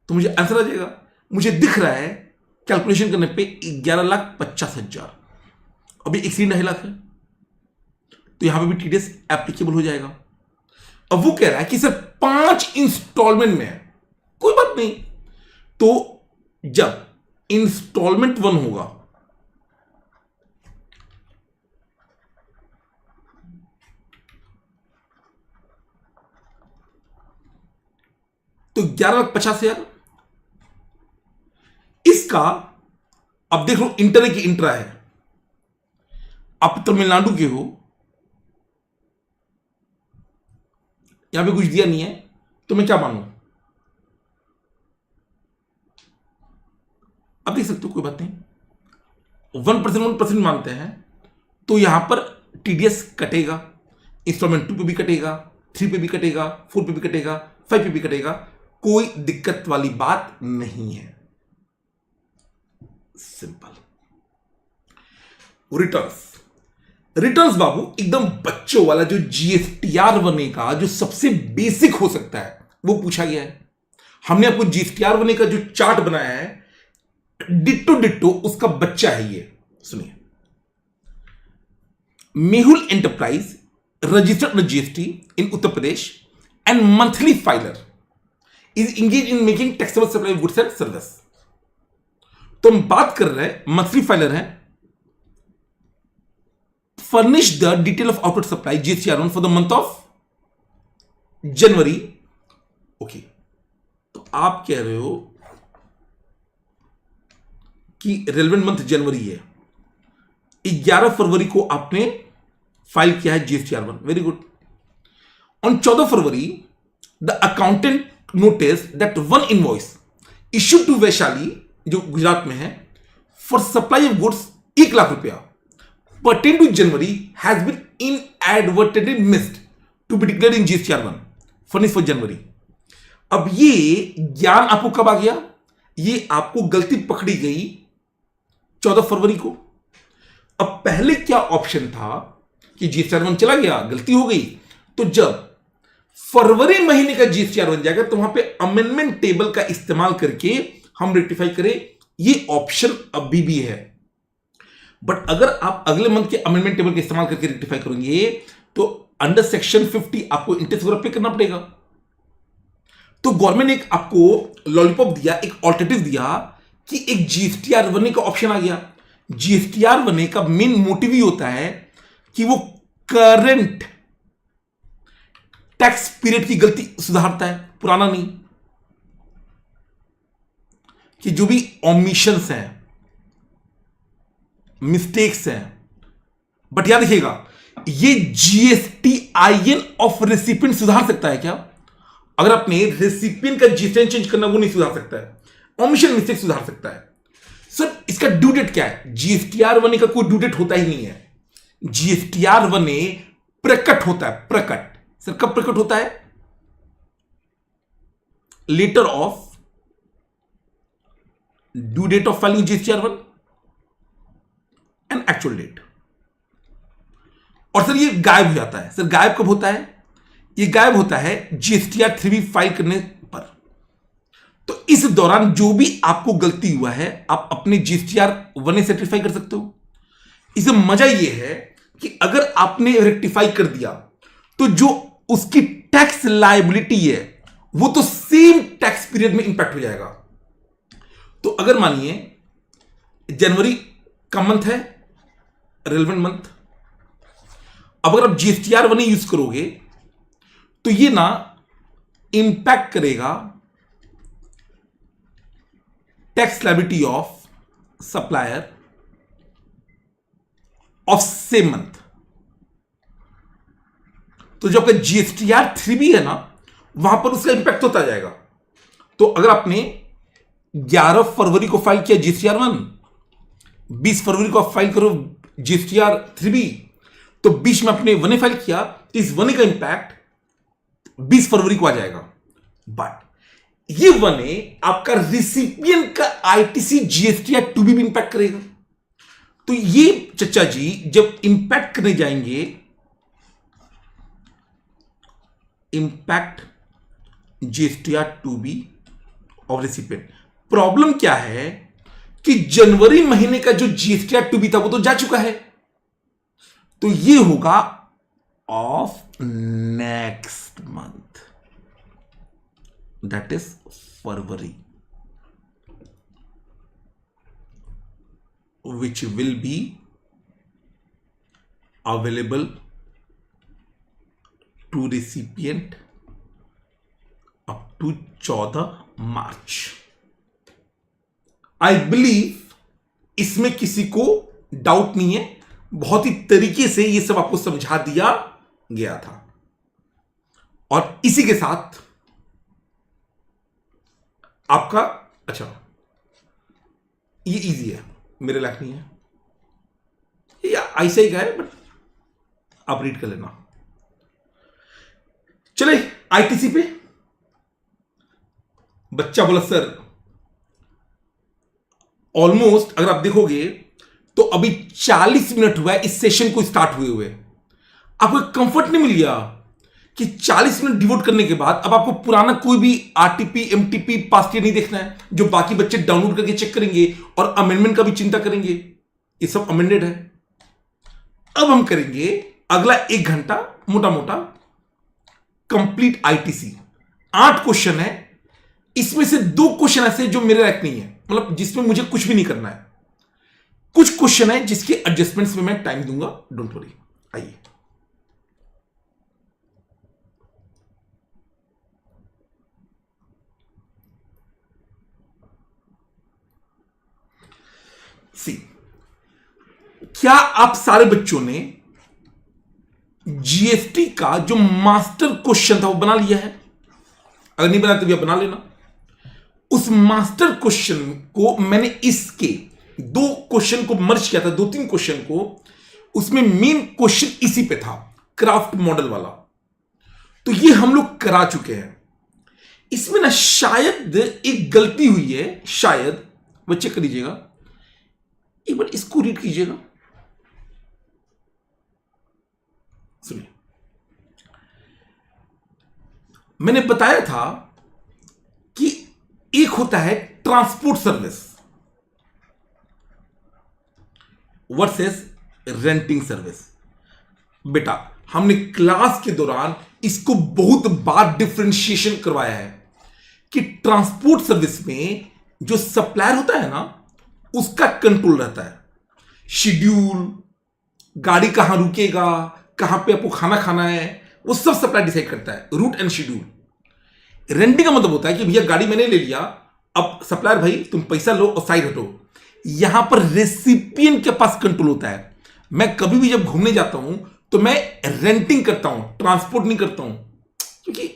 मुझे आंसर आ जाएगा। मुझे दिख रहा है कैलकुलेशन करने पे 11,50,000, अभी एक्सीड 2.5 लाख है, तो यहां पे भी टीडीएस एप्लीकेबल हो जाएगा। अब वो कह रहा है कि सर 5 इंस्टॉलमेंट में है, कोई बात नहीं। तो जब इंस्टॉलमेंट 1 होगा तो 11,50,000। इसका अब देख लो, इंटर है कि इंट्रा है। आप तमिलनाडु के हो, यहां पे कुछ दिया नहीं है तो मैं क्या मानूं? अब देख सकते हो, कोई बात नहीं। 1% मानते हैं तो यहां पर टीडीएस कटेगा, इंस्टॉलमेंट 2 पे भी कटेगा, 3 पे भी कटेगा, 4 पे भी कटेगा, 5 पे भी कटेगा, कोई दिक्कत वाली बात नहीं है। सिंपल। रिटर्न्स, रिटर्न्स बाबू एकदम बच्चों वाला जो जीएसटीआर बनेगा, जो सबसे बेसिक हो सकता है वो पूछा गया है। हमने आपको जीएसटीआर बने का जो चार्ट बनाया है, डिट्टो डिट्टो उसका बच्चा है ये। सुनिए, Mehul enterprise registered with GST in Uttar Pradesh and monthly filer is engage in making taxable supply of goods and service. तो हम बात कर रहे हैं, मंथली फाइलर है, furnish the detail of outward supply GSTR1 for the month of January. Okay, तो आप कह रहे हो कि रेलेवेंट मंथ जनवरी है, 11 फरवरी को आपने फाइल किया है GSTR1, वेरी गुड। ऑन 14 फरवरी the accountant notice that one invoice issued to Vaishali, जो गुजरात में है, for supply of goods 1 lakh रुपया pertain to January has been inadvertently missed to be declared in GSTR1 furnished for January। अब ये ज्ञान आपको कब आ गया? ये आपको गलती पकड़ी गई 14 फरवरी को। अब पहले क्या ऑप्शन था कि GSTR1 चला गया, गलती हो गई, तो जब फरवरी महीने का GSTR1 जाएगा तो वहां पे अमेंडमेंट टेबल का इस्तेमाल करके हम रेक्टिफाई करें, ये ऑप्शन अभी भी है। बट अगर आप अगले मंथ के अमेंडमेंट टेबल का इस्तेमाल करके रेक्टिफाई करेंगे तो अंडर सेक्शन 50 आपको इंटरेस्ट वगैरह पे करना पड़ेगा। तो गवर्नमेंट ने एक आपको लॉलीपॉप दिया, एक ऑल्टरनेटिव दिया कि एक जीएसटीआर बनने का ऑप्शन आ गया। जीएसटीआर बनने का मेन मोटिव ही होता है कि वो करंट टैक्स पीरियड की गलती सुधारता है, पुराना नहीं। कि जो भी ओमिशंस हैं, मिस्टेक्स हैं, बट याद रखिएगा ये जीएसटीआईएन ऑफ रेसिपिएंट सुधार सकता है क्या? अगर आपने रेसिपिएंट का जीएसटीआईएन चेंज करना, वो नहीं सुधार सकता है। ओमिशन मिस्टेक सुधार सकता है। सर इसका ड्यू डेट क्या है? जीएसटीआर बने का कोई ड्यू डेट होता ही नहीं है। जीएसटीआर बने प्रकट होता है, प्रकट। सर कब प्रकट होता है? Later of due date of filing GSTR1 and actual date. और सर ये गायब हो जाता है। सर गायब कब होता है? ये गायब होता है GSTR3B फाइल करने पर। तो इस दौरान जो भी आपको गलती हुआ है आप अपने GSTR1 से रेक्टिफाई कर सकते हो। इसमें मजा ये है कि अगर आपने रेक्टिफाई कर दिया तो जो उसकी टैक्स लायबिलिटी है वो तो सेम टैक्स पीरियड में इंपैक्ट हो जाएगा। तो अगर मानिए जनवरी का मंथ है, रेलेवेंट मंथ, अब अगर आप GSTR1 यूज करोगे तो ये ना इंपैक्ट करेगा tax liability of supplier of same month. तो जो आपका GSTR3B है ना, वहां पर उसका इंपैक्ट होता जाएगा। तो अगर आपने 11 फरवरी को फाइल किया GSTR1, 20 फरवरी को आप फाइल करो GSTR3B, तो बीच में आपने 1A फाइल किया तो इस 1A का इंपैक्ट 20 फरवरी को आ जाएगा। बट ये 1A आपका रिसिपिएंट का ITC GSTR2B भी इंपैक्ट करेगा। तो ये चचा जी जब इंपैक्ट करने जाएंगे, impact GSTR2B of recipient, problem क्या है कि जनवरी महीने का जो GSTR2B था वो तो जा चुका है। तो ये होगा of next month, that is February, which will be available to recipient up to 14 March. I believe इसमें किसी को डाउट नहीं है, बहुत ही तरीके से ये सब आपको समझा दिया गया था। और इसी के साथ आपका, अच्छा ये इजी है, मेरे लायक नहीं है, ये ऐसा ही का है, बट आप रीड कर लेना। चले आईटीसी पे। बच्चा बोला सर ऑलमोस्ट अगर आप देखोगे तो अभी 40 मिनट हुआ है इस सेशन को स्टार्ट हुए आपको कंफर्ट नहीं मिल गया कि 40 मिनट डिवोट करने के बाद अब आपको पुराना कोई भी आरटीपी एमटीपी पास्ट ईयर नहीं देखना है जो बाकी बच्चे डाउनलोड करके चेक करेंगे और अमेंडमेंट का भी चिंता करेंगे। ये सब अमेंडेड है। अब हम करेंगे अगला 1 घंटा मोटा मोटा कंप्लीट आईटीसी। 8 क्वेश्चन है, इसमें से 2 क्वेश्चन ऐसे जो मेरे लायक नहीं है, मतलब जिसमें मुझे कुछ भी नहीं करना है। कुछ क्वेश्चन है जिसके एडजस्टमेंट्स में मैं टाइम दूंगा, डोंट वरी। आइए सी, क्या आप सारे बच्चों ने जीएसटी का जो मास्टर क्वेश्चन था वो बना लिया है? अगर नहीं बनाया तो भी आप बना लेना। उस मास्टर क्वेश्चन को मैंने इसके 2 क्वेश्चन को मर्ज किया था, 2-3 क्वेश्चन को। उसमें मेन क्वेश्चन इसी पे था, क्राफ्ट मॉडल वाला। तो ये हम लोग करा चुके हैं। इसमें ना शायद एक गलती हुई है, शायद वो चेक कर लीजिएगा, एक बार इसको रीड कीजिएगा। सुनिए, मैंने बताया था कि एक होता है transport service versus renting service. बेटा हमने क्लास के दौरान इसको बहुत बार डिफरेंशिएशन करवाया है कि ट्रांसपोर्ट सर्विस में जो सप्लायर होता है ना, उसका कंट्रोल रहता है। शेड्यूल, गाड़ी कहां रुकेगा, कहां पे आपको खाना खाना है, वो सब सप्लायर डिसाइड करता है, रूट एंड शेड्यूल। रेंटिंग का मतलब होता है कि भैया गाड़ी मैंने ले लिया, अब सप्लायर भाई तुम पैसा लो और साइड हटो। यहां पर रेसिपिएंट के पास कंट्रोल होता है। मैं कभी भी जब घूमने जाता हूं तो मैं रेंटिंग करता हूं, ट्रांसपोर्ट नहीं करता हूं, क्योंकि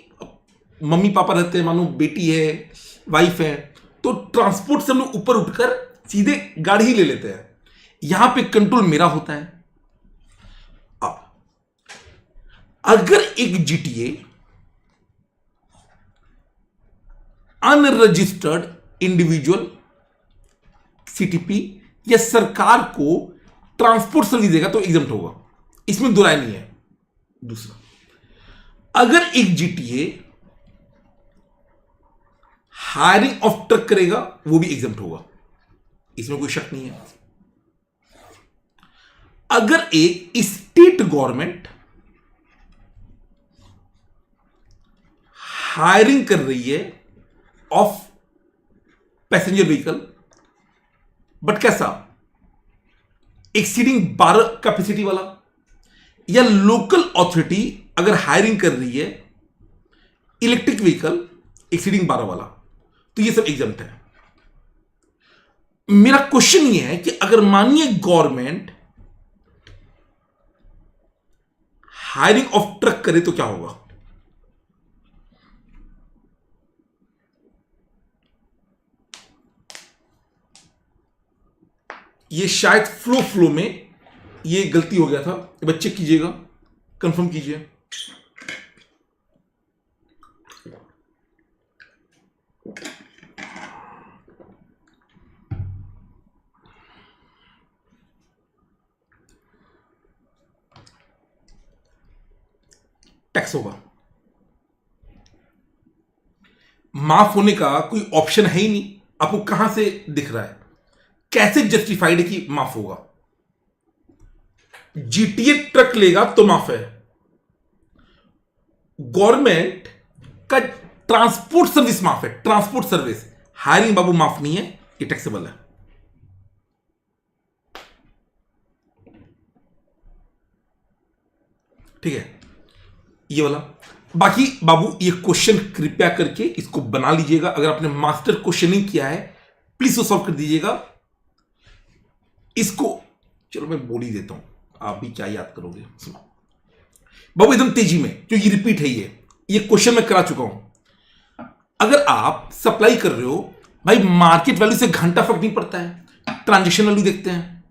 मम्मी पापा रहते हैं, मानो बेटी है, वाइफ है, तो ट्रांसपोर्ट से हम लोग ऊपर उठकर सीधे गाड़ी ही ले लेते हैं। यहां पे कंट्रोल मेरा होता है। अगर एक जीटीए अनरजिस्टर्ड इंडिविजुअल सीटीपी या सरकार को ट्रांसपोर्ट सर्विस देगा तो एग्जम्प्ट होगा, इसमें दो राय नहीं है। दूसरा, अगर एक जीटीए हायरिंग ऑफ ट्रक करेगा वो भी एग्जम्प्ट होगा, इसमें कोई शक नहीं है। अगर एक स्टेट गवर्नमेंट हायरिंग कर रही है ऑफ पैसेंजर व्हीकल, बट कैसा, एक्सीडिंग 12 कैपेसिटी वाला, या लोकल अथॉरिटी अगर हायरिंग कर रही है इलेक्ट्रिक व्हीकल एक्सीडिंग 12 वाला, तो ये सब एग्जम्प्ट है। मेरा क्वेश्चन ये है कि अगर मानिए गवर्नमेंट हायरिंग ऑफ ट्रक करे तो क्या होगा? ये शायद फ्लो में ये गलती हो गया था, बच्चे कीजिएगा, कंफर्म कीजिए। टैक्स होगा, माफ होने का कोई ऑप्शन है ही नहीं। आपको कहां से दिख रहा है, कैसे जस्टिफाइड है कि माफ होगा? जीटीए ट्रक लेगा तो माफ है, गवर्नमेंट का ट्रांसपोर्ट सर्विस माफ है, ट्रांसपोर्ट सर्विस, हायरिंग बाबू माफ नहीं है, ये टैक्सेबल है। ठीक है, ये वाला। बाकी बाबू ये क्वेश्चन कृपया करके इसको बना लीजिएगा। अगर आपने मास्टर क्वेश्चनिंग किया है प्लीज वो सॉल्व कर दीजिएगा। इसको चलो मैं बोल ही देता हूं, आप भी क्या याद करोगे। सुनो बाबू, एकदम तेजी में, जो ये रिपीट है, ये क्वेश्चन मैं करा चुका हूं। अगर आप सप्लाई कर रहे हो भाई, मार्केट वैल्यू से घंटा फर्क नहीं पड़ता है, ट्रांजेक्शन वैल्यू देखते हैं।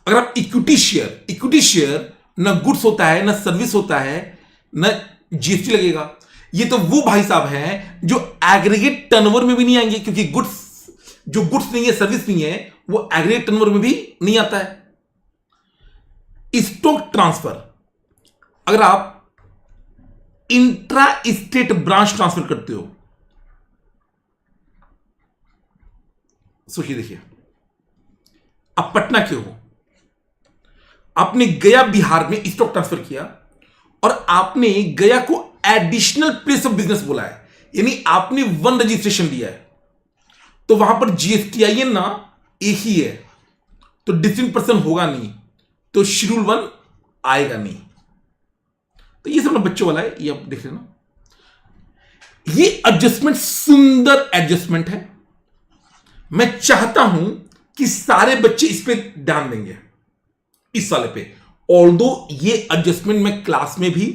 अगर आप इक्विटी शेयर न गुड्स होता है, न सर्विस होता है, न जीएसटी लगेगा। ये तो वो भाई साहब हैं जो एग्रीगेट टर्नओवर में भी नहीं आएंगे, क्योंकि जो गुड्स नहीं है, सर्विस नहीं है, वो एग्रीगेट टर्नओवर में भी नहीं आता है। स्टॉक ट्रांसफर, अगर आप इंट्रा स्टेट ब्रांच ट्रांसफर करते हो, सोचिए, देखिए, आप पटना के हो, आपने गया बिहार में स्टॉक ट्रांसफर किया और आपने गया को एडिशनल प्लेस ऑफ बिजनेस बोला है, यानी आपने वन रजिस्ट्रेशन लिया है, तो वहां पर जीएसटीआईएन ना एक ही है, तो डिस्टिंक्ट पर्सन होगा नहीं, तो शेड्यूल 1 आएगा नहीं। तो ये सब ना बच्चों वाला है, ये आप देख लेना। ये एडजस्टमेंट सुंदर एडजस्टमेंट है। मैं चाहता हूं कि सारे बच्चे इस पे ध्यान देंगे इस वाले पे। ऑल्दो ये एडजस्टमेंट मैं क्लास में भी,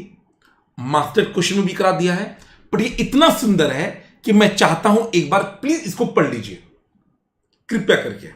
मास्टर क्वेश्चन में भी करा दिया है, पर ये इतना सुंदर है कि मैं चाहता हूं एक बार प्लीज इसको पढ़ लीजिए कृपया करके।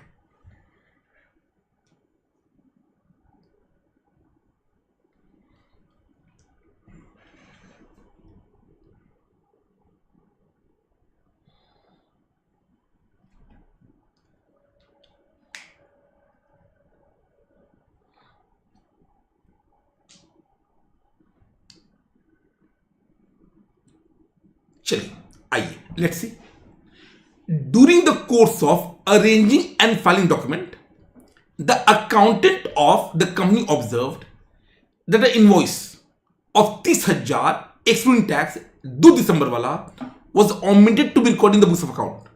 चलिए आइए, let's see. During the course of arranging and filing document, the accountant of the company observed that the invoice of 30,000 excluding tax 2 दिसंबर वाला was omitted to be recorded in the books of account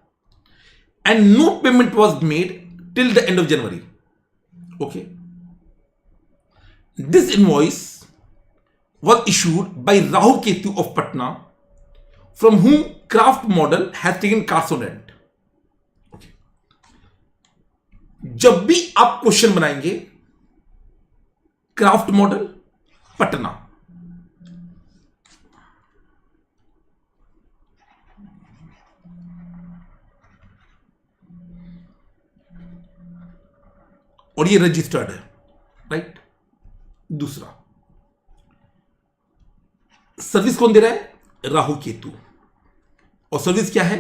and no payment was made till the end of January. Okay, this invoice was issued by Rahul Ketu of Patna, from whom Craft Model has taken cars on rent. Okay, जब भी आप क्वेश्चन बनाएंगे, क्राफ्ट मॉडल पटना, और ये रजिस्टर्ड है, राइट। दूसरा, सर्विस कौन दे रहा है? राहु केतु, और सर्विस क्या है?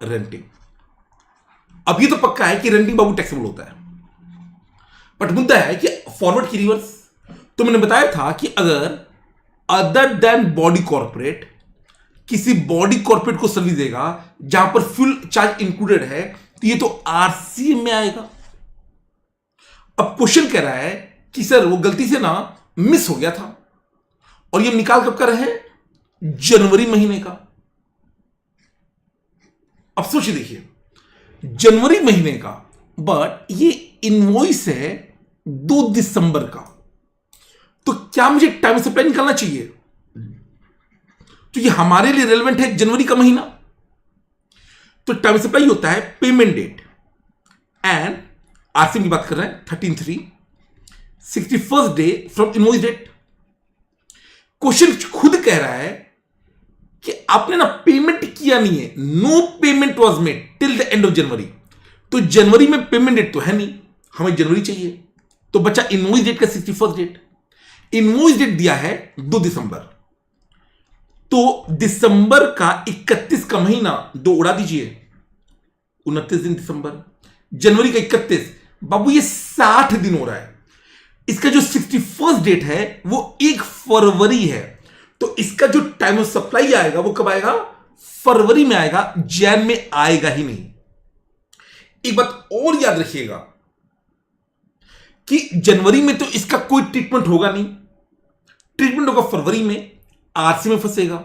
रेंटिंग। अब ये तो पक्का है कि रेंटिंग बाबू टैक्सेबल होता है, बट मुद्दा है कि फॉरवर्ड की रिवर्स। तो मैंने बताया था कि अगर अदर देन बॉडी कॉर्पोरेट किसी बॉडी कॉर्पोरेट को सर्विस देगा जहां पर फ्यूल चार्ज इंक्लूडेड है, तो ये तो आरसीएम में आएगा। अब क्वेश्चन कह रहा है कि सर वो गलती से ना मिस हो गया था, और ये निकाल कब कर रहे हैं? जनवरी महीने का। अब सोचिए, देखिए, जनवरी महीने का, बट ये इनवॉइस है 2 दिसंबर का, तो क्या मुझे टाइम सप्लाई निकालना चाहिए? तो ये हमारे लिए रेलेवेंट है जनवरी का महीना। तो टाइम सप्लाई होता है पेमेंट डेट, एंड आरसीएम की बात कर रहे हैं 13/3, 61st day from invoice date. Question खुद कह रहा है कि आपने ना पेमेंट किया नहीं है, no payment was made till the end of January. तो जनवरी में पेमेंट डेट तो है नहीं, हमें जनवरी चाहिए, तो बचा इनवॉइस डेट का 61st डेट। इनवॉइस डेट दिया है 2 दिसंबर, तो दिसंबर का 31 का महीना 2 उड़ा दीजिए, 29 दिन दिसंबर। जनवरी का 31, बाबू ये 60 दिन हो रहा है। इसका जो 61st डेट है वो 1 फरवरी है, तो इसका जो टाइम ऑफ सप्लाई आएगा वो कब आएगा? फरवरी में आएगा, जैन में आएगा ही नहीं। एक बात और याद रखिएगा कि जनवरी में तो इसका कोई ट्रीटमेंट होगा नहीं, ट्रीटमेंट होगा फरवरी में, आरसी में फंसेगा।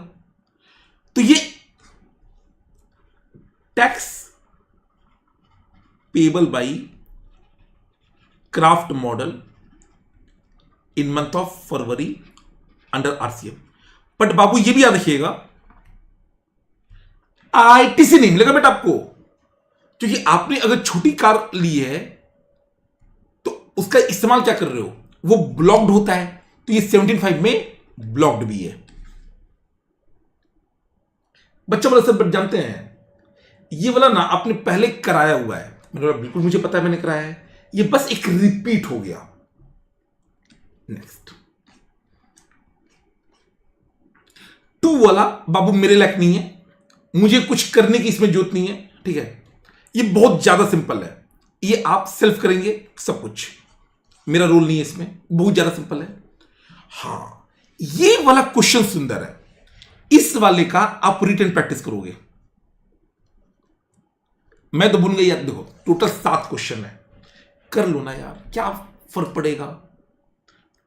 तो ये tax payable by craft model in month of February under RCM. बट बाबू ये भी याद रखिएगा, आईटीसी नहीं मिलेगा बेटा आपको, क्योंकि आपने अगर छोटी कार ली है तो उसका इस्तेमाल क्या कर रहे हो? वो ब्लॉक्ड होता है, तो ये 17.5 में ब्लॉक्ड भी है। बच्चा वाला सब जानते हैं, ये वाला ना आपने पहले कराया हुआ है। मैंने बोला बिल्कुल मुझे पता है, मैंने कराया है, ये बस एक रिपीट हो गया। नेक्स्ट, टू वाला बाबू मेरे लायक नहीं है, मुझे कुछ करने की इसमें जरूरत नहीं है, ठीक है। ये बहुत ज्यादा सिंपल है, ये आप सेल्फ करेंगे सब कुछ, मेरा रोल नहीं है इसमें, बहुत ज्यादा सिंपल है। हाँ, ये वाला क्वेश्चन सुंदर है, इस वाले का आप रिटन प्रैक्टिस करोगे। मैं तो भूल गई यार, देखो टोटल 7 क्वेश्चन है, कर लो ना यार, क्या फर्क पड़ेगा,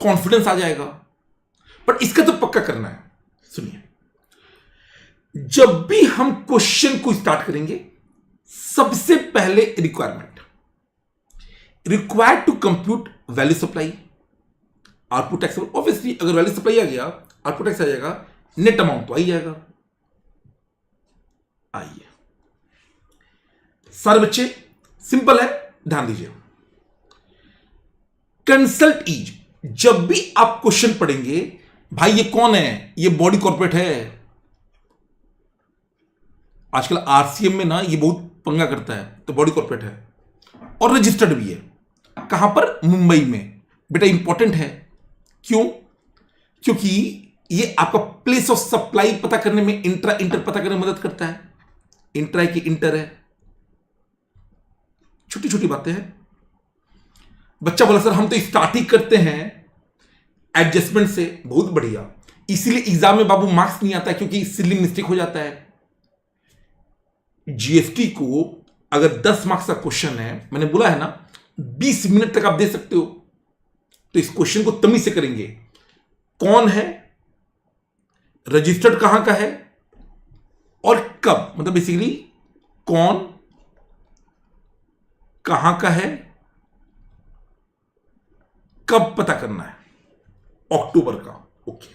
कॉन्फिडेंस आ जाएगा, पर इसका तो पक्का करना है। सुनिए, जब भी हम क्वेश्चन को स्टार्ट करेंगे, सबसे पहले required to compute value supply, output tax. Obviously अगर वैल्यू सप्लाई आ गया, आउटपुट टैक्स आ जाएगा, नेट अमाउंट तो आ ही जाएगा। आइए सारे बच्चे, सिंपल है, ध्यान दीजिए। कंसल्ट ईज, जब भी आप क्वेश्चन पढ़ेंगे, भाई ये कौन है, ये बॉडी कॉर्पोरेट है। आजकल आरसीएम में ना ये बहुत पंगा करता है, तो बॉडी कॉर्पोरेट है और रजिस्टर्ड भी है। कहां पर? मुंबई में। बेटा इंपॉर्टेंट है, क्यों? क्योंकि ये आपका प्लेस ऑफ सप्लाई पता करने में, इंट्रा इंटर पता करने में मदद करता है। इंट्रा की इंटर है, छोटी छोटी बातें हैं। बच्चा बोला सर हम तो स्टार्ट ही करते हैं एडजस्टमेंट से, बहुत बढ़िया, इसीलिए एग्जाम में बाबू मार्क्स नहीं आता है, क्योंकि सिली मिस्टेक हो जाता है। जीएसटी को अगर 10 मार्क्स का क्वेश्चन है, मैंने बोला है ना 20 मिनट तक आप दे सकते हो, तो इस क्वेश्चन को तमीज से करेंगे। कौन है, रजिस्टर्ड कहां का है और कब, मतलब बेसिकली कौन कहां का है, कब पता करना है, अक्टूबर का। Okay.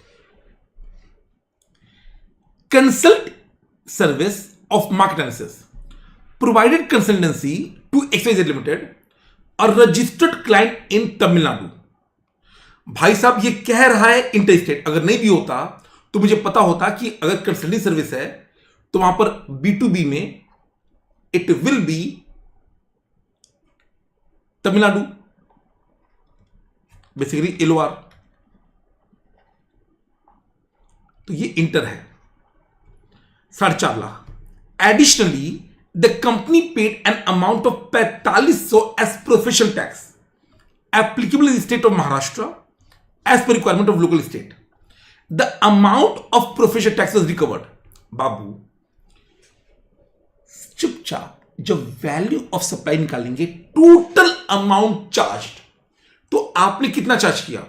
Consult service of market analysis provided consultancy to XYZ limited और रजिस्टर्ड क्लाइंट इन तमिलनाडु। भाई साहब ये कह रहा है इंटर स्टेट, अगर नहीं भी होता तो मुझे पता होता कि अगर कंसल्टिंग सर्विस है तो वहां पर B2B में इट विल बी तमिलनाडु, बेसिकली LOR। तो ये इंटर है, 4.5 lakh. Additionally the company paid an amount of 4500 as professional tax applicable in state of Maharashtra as per requirement of local state. The amount of professional tax was recovered. बाबू चुपचाप जब वैल्यू ऑफ सप्लाई निकालेंगे, टोटल अमाउंट चार्ज, तो आपने कितना चार्ज किया?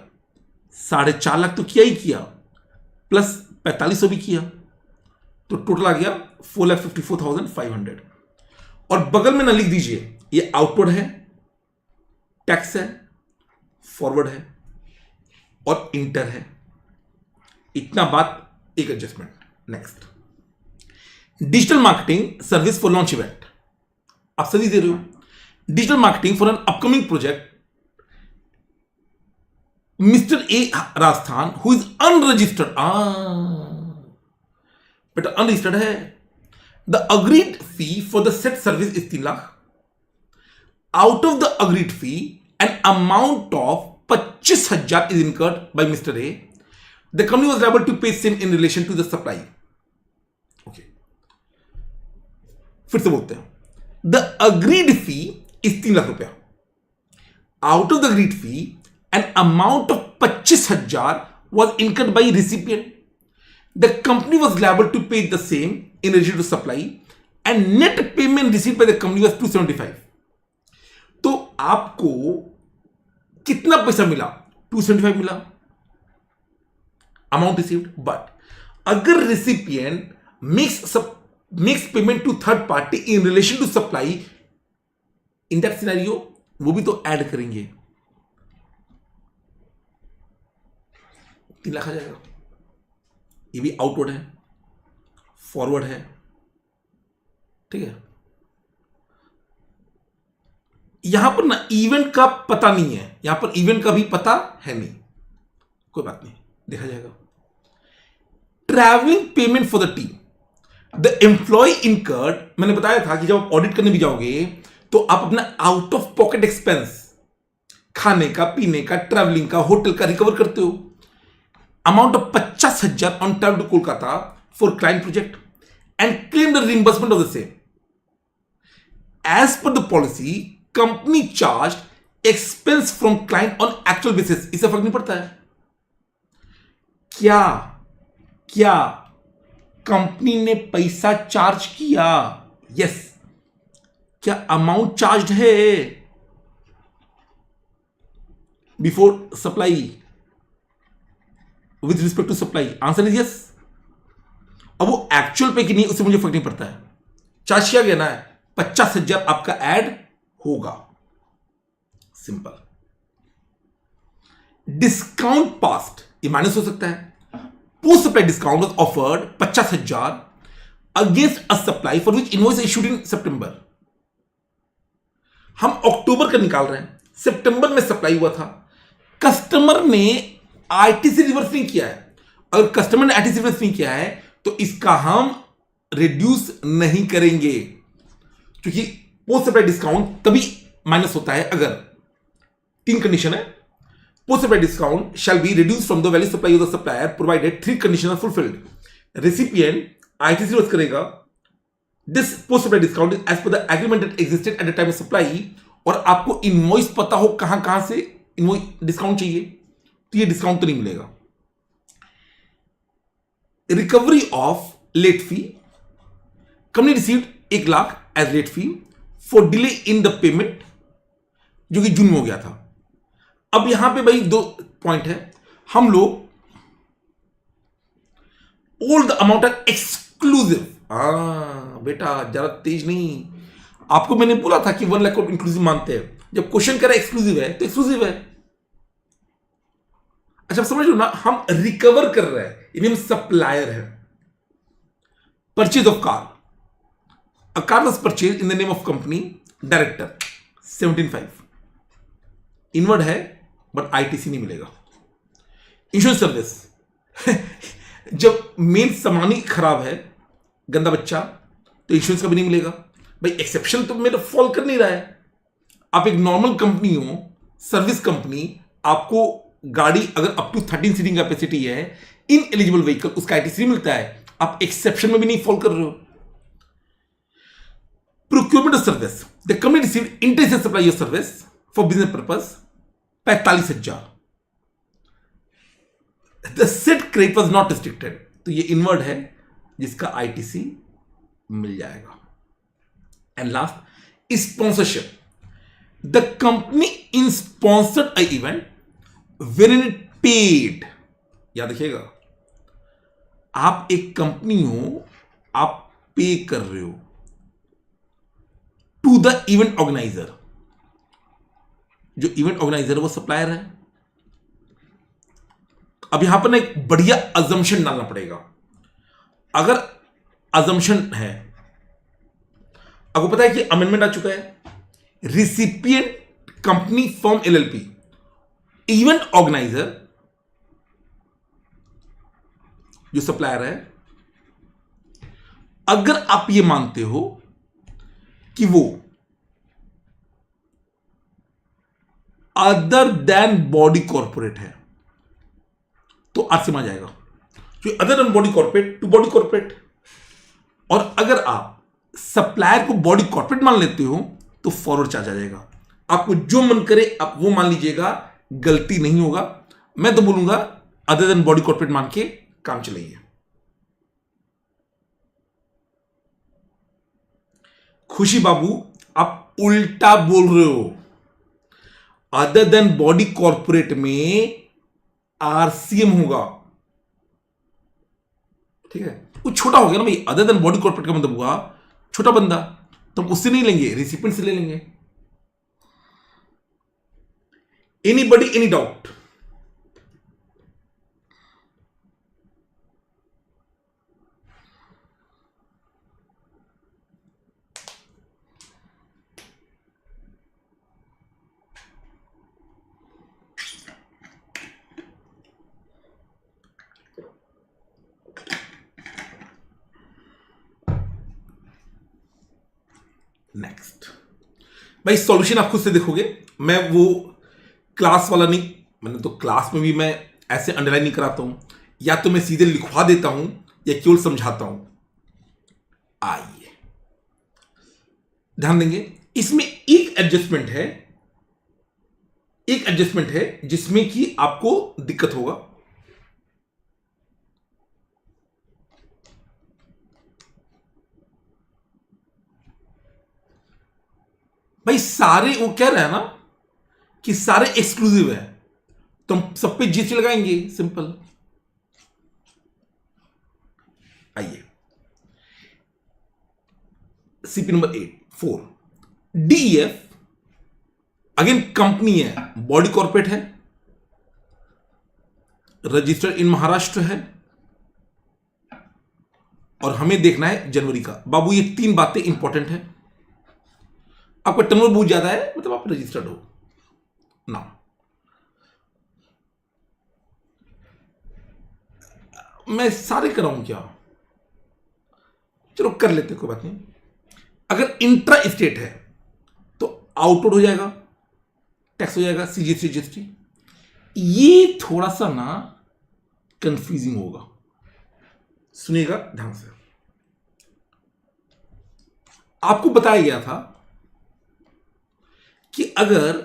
4.5 लाख तो किया ही किया, प्लस 4500 भी किया, तो टोटल आ गया 4,54,500। और बगल में ना लिख दीजिए ये आउटवर्ड है, टैक्स है, फॉरवर्ड है और इंटर है। इतना बात, एक adjustment. Next, digital marketing service for launch event. आप सभी दे रहे हो, digital marketing for an upcoming project mister A Rajasthan who is unregistered. बेटा अनरजिस्टर्ड है। The agreed fee for the set service is 3 lakh. Out of the agreed fee an amount of 25,000 is incurred by mister A. The company was liable to pay same in relation to the supply. Okay, फिर से बोलते हैं। The agreed fee is 3 lakh रुपया। Out of the agreed fee an amount of 25,000 was incurred by recipient. The company was liable to pay the same in relation to supply and net payment received by the company was 275. तो आपको कितना पैसा मिला? 275 मिला अमाउंट रिसीव्ड। बट अगर recipient makes payment to third party in relation to supply, in that scenario वो भी तो ऐड करेंगे, 3 लाख आ जाएगा। ये भी आउटवर्ड है, फॉरवर्ड है, ठीक है। यहां पर ना इवेंट का पता नहीं है, यहां पर इवेंट का भी पता है नहीं, कोई बात नहीं, देखा जाएगा। Travelling payment for the team, the employ incurred. मैंने बताया था कि जब आप ऑडिट करने भी जाओगे तो आप अपना आउट ऑफ पॉकेट एक्सपेंस, खाने का, पीने का, ट्रैवलिंग का, होटल का रिकवर करते हो। amount of 50,000 on travel to Kolkata for client project and claim the reimbursement of the same. As per the policy, company charged expense from client on actual basis. इससे फर्क नहीं पड़ता है। क्या कंपनी ने पैसा चार्ज किया? यस। क्या अमाउंट चार्ज है before supply with respect to supply? Answer is yes. अब वो एक्चुअल पे कि नहीं उससे मुझे फर्क नहीं पड़ता है। चार्ज किया गया ना, 50,000 आपका ऐड होगा। सिंपल। डिस्काउंट पास्ट, ये माइनस हो सकता है। Post supply discount was offered 50,000 against a supply for which invoice issued in September. हम अक्टूबर का निकाल रहे हैं, सितंबर में सप्लाई हुआ था। कस्टमर ने आईटीसी रिवर्स नहीं किया है। अगर कस्टमर ने आईटीसी रिवर्स नहीं किया है तो इसका हम रिड्यूस नहीं करेंगे, क्योंकि पोस्ट सप्लाई डिस्काउंट तभी माइनस होता है अगर 3 कंडीशन है। Post supply discount shall be reduce from the value supply of the supplier provided 3 condition are fulfilled. Recipient ITC reverse करेगा। This post supply discount is as per the agreement that existed at the time of supply. और आपको इनवॉइस पता हो कहां से इनवॉइस डिस्काउंट चाहिए, तो ये डिस्काउंट तो नहीं मिलेगा। Recovery of late fee, company received 1 lakh as late fee for delay in the payment, जो कि जून में हो गया था। अब यहां पे भाई 2 पॉइंट है। हम लोग all the amount are exclusive. बेटा जरा तेज नहीं, आपको मैंने बोला था कि 1 लाख को इंक्लूसिव मानते हैं। जब क्वेश्चन कह रहा है एक्सक्लूसिव है तो एक्सक्लूसिव है। अच्छा समझ लो ना, हम रिकवर कर रहे हैं, यानी हम सप्लायर है। Purchase of car, a car was purchase in the name of company director 17.5। Inward है बट आईटीसी नहीं मिलेगा। इंश्योरेंस सर्विस जब मेन सामान ही खराब है, गंदा बच्चा, तो इंश्योरेंस का भी नहीं मिलेगा। भाई एक्सेप्शन तो मेरा फॉल कर नहीं रहा है। आप एक नॉर्मल कंपनी हो, सर्विस कंपनी, आपको गाड़ी अगर अप टू 13 सीटिंग कैपेसिटी है, इन एलिजिबल व्हीकल, उसका आईटीसी मिलता है। आप एक्सेप्शन में भी नहीं फॉल कर रहे हो। Procurement of service, the company received intensive supply of service for business purpose 45,000। The set credit was not restricted, तो ये इनवर्ड है जिसका आईटीसी मिल जाएगा। And last, sponsorship, the company in sponsored a event when it paid. याद रखिएगा, आप एक कंपनी हो, आप पे कर रहे हो टू द इवेंट ऑर्गेनाइजर। जो इवेंट ऑर्गेनाइजर है वो सप्लायर है। अब यहां पर ना एक बढ़िया अजम्पशन डालना पड़ेगा। अगर अजम्पशन है, आपको पता है कि अमेंडमेंट आ चुका है, recipient company firm LLP, event organiser जो सप्लायर है, अगर आप ये मानते हो कि वो अदर देन बॉडी कॉर्पोरेट है तो आरसीएम आ जाएगा। जो other than body corporate to body corporate. और अगर आप सप्लायर को बॉडी कॉर्पोरेट मान लेते हो तो फॉरवर्ड चार्ज आ जाएगा। आपको जो मन करे आप वो मान लीजिएगा, गलती नहीं होगा। मैं तो बोलूंगा अदर देन बॉडी कॉर्पोरेट मान के काम चलाइए। खुशी बाबू आप उल्टा बोल रहे हो। अदर देन बॉडी कॉर्पोरेट में आरसीएम होगा, ठीक है। वो छोटा हो गया ना भाई, अदर देन बॉडी कॉर्पोरेट का मतलब हुआ छोटा बंदा, तो हम उससे नहीं लेंगे, रिसिपिएंट से ले लेंगे। Anybody any doubt? नेक्स्ट भाई, सॉल्यूशन आप खुद से देखोगे, मैं वो क्लास वाला नहीं, मैंने तो क्लास में भी मैं ऐसे अंडरलाइन नहीं कराता हूं। या तो मैं सीधे लिखवा देता हूं या केवल समझाता हूं। आइए ध्यान देंगे, इसमें एक एडजस्टमेंट है जिसमें कि आपको दिक्कत होगा। भाई सारे वो कह रहे हैं ना कि सारे एक्सक्लूसिव है, तो हम सब पे जीएसटी लगाएंगे, सिंपल। आइए CP number 4 DEF, again company है, बॉडी कॉर्पोरेट है, रजिस्टर्ड इन महाराष्ट्र है, और हमें देखना है जनवरी का। बाबू ये 3 बातें इंपॉर्टेंट है। आपका टर्नओवर बहुत ज्यादा है, मतलब आप रजिस्टर्ड हो ना। मैं सारे कराऊं क्या? चलो कर लेते, कोई बात नहीं। अगर इंट्रा स्टेट है तो आउटवर्ड हो जाएगा, टैक्स हो जाएगा, सीजीएसटी जीएसटी। ये थोड़ा सा ना कंफ्यूजिंग होगा, सुनिएगा ध्यान से। आपको बताया गया था कि अगर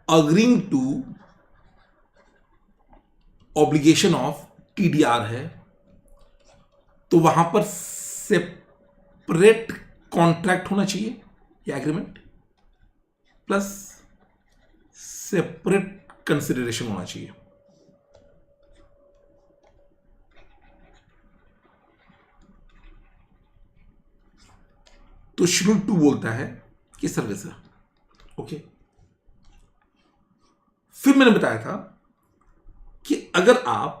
agreeing to obligation of TDR है तो वहां पर सेपरेट कॉन्ट्रैक्ट होना चाहिए या एग्रीमेंट, प्लस सेपरेट कंसिडरेशन होना चाहिए। तो शेड्यूल 2 बोलता है कि सर्विस है, ओके। फिर मैंने बताया था कि अगर आप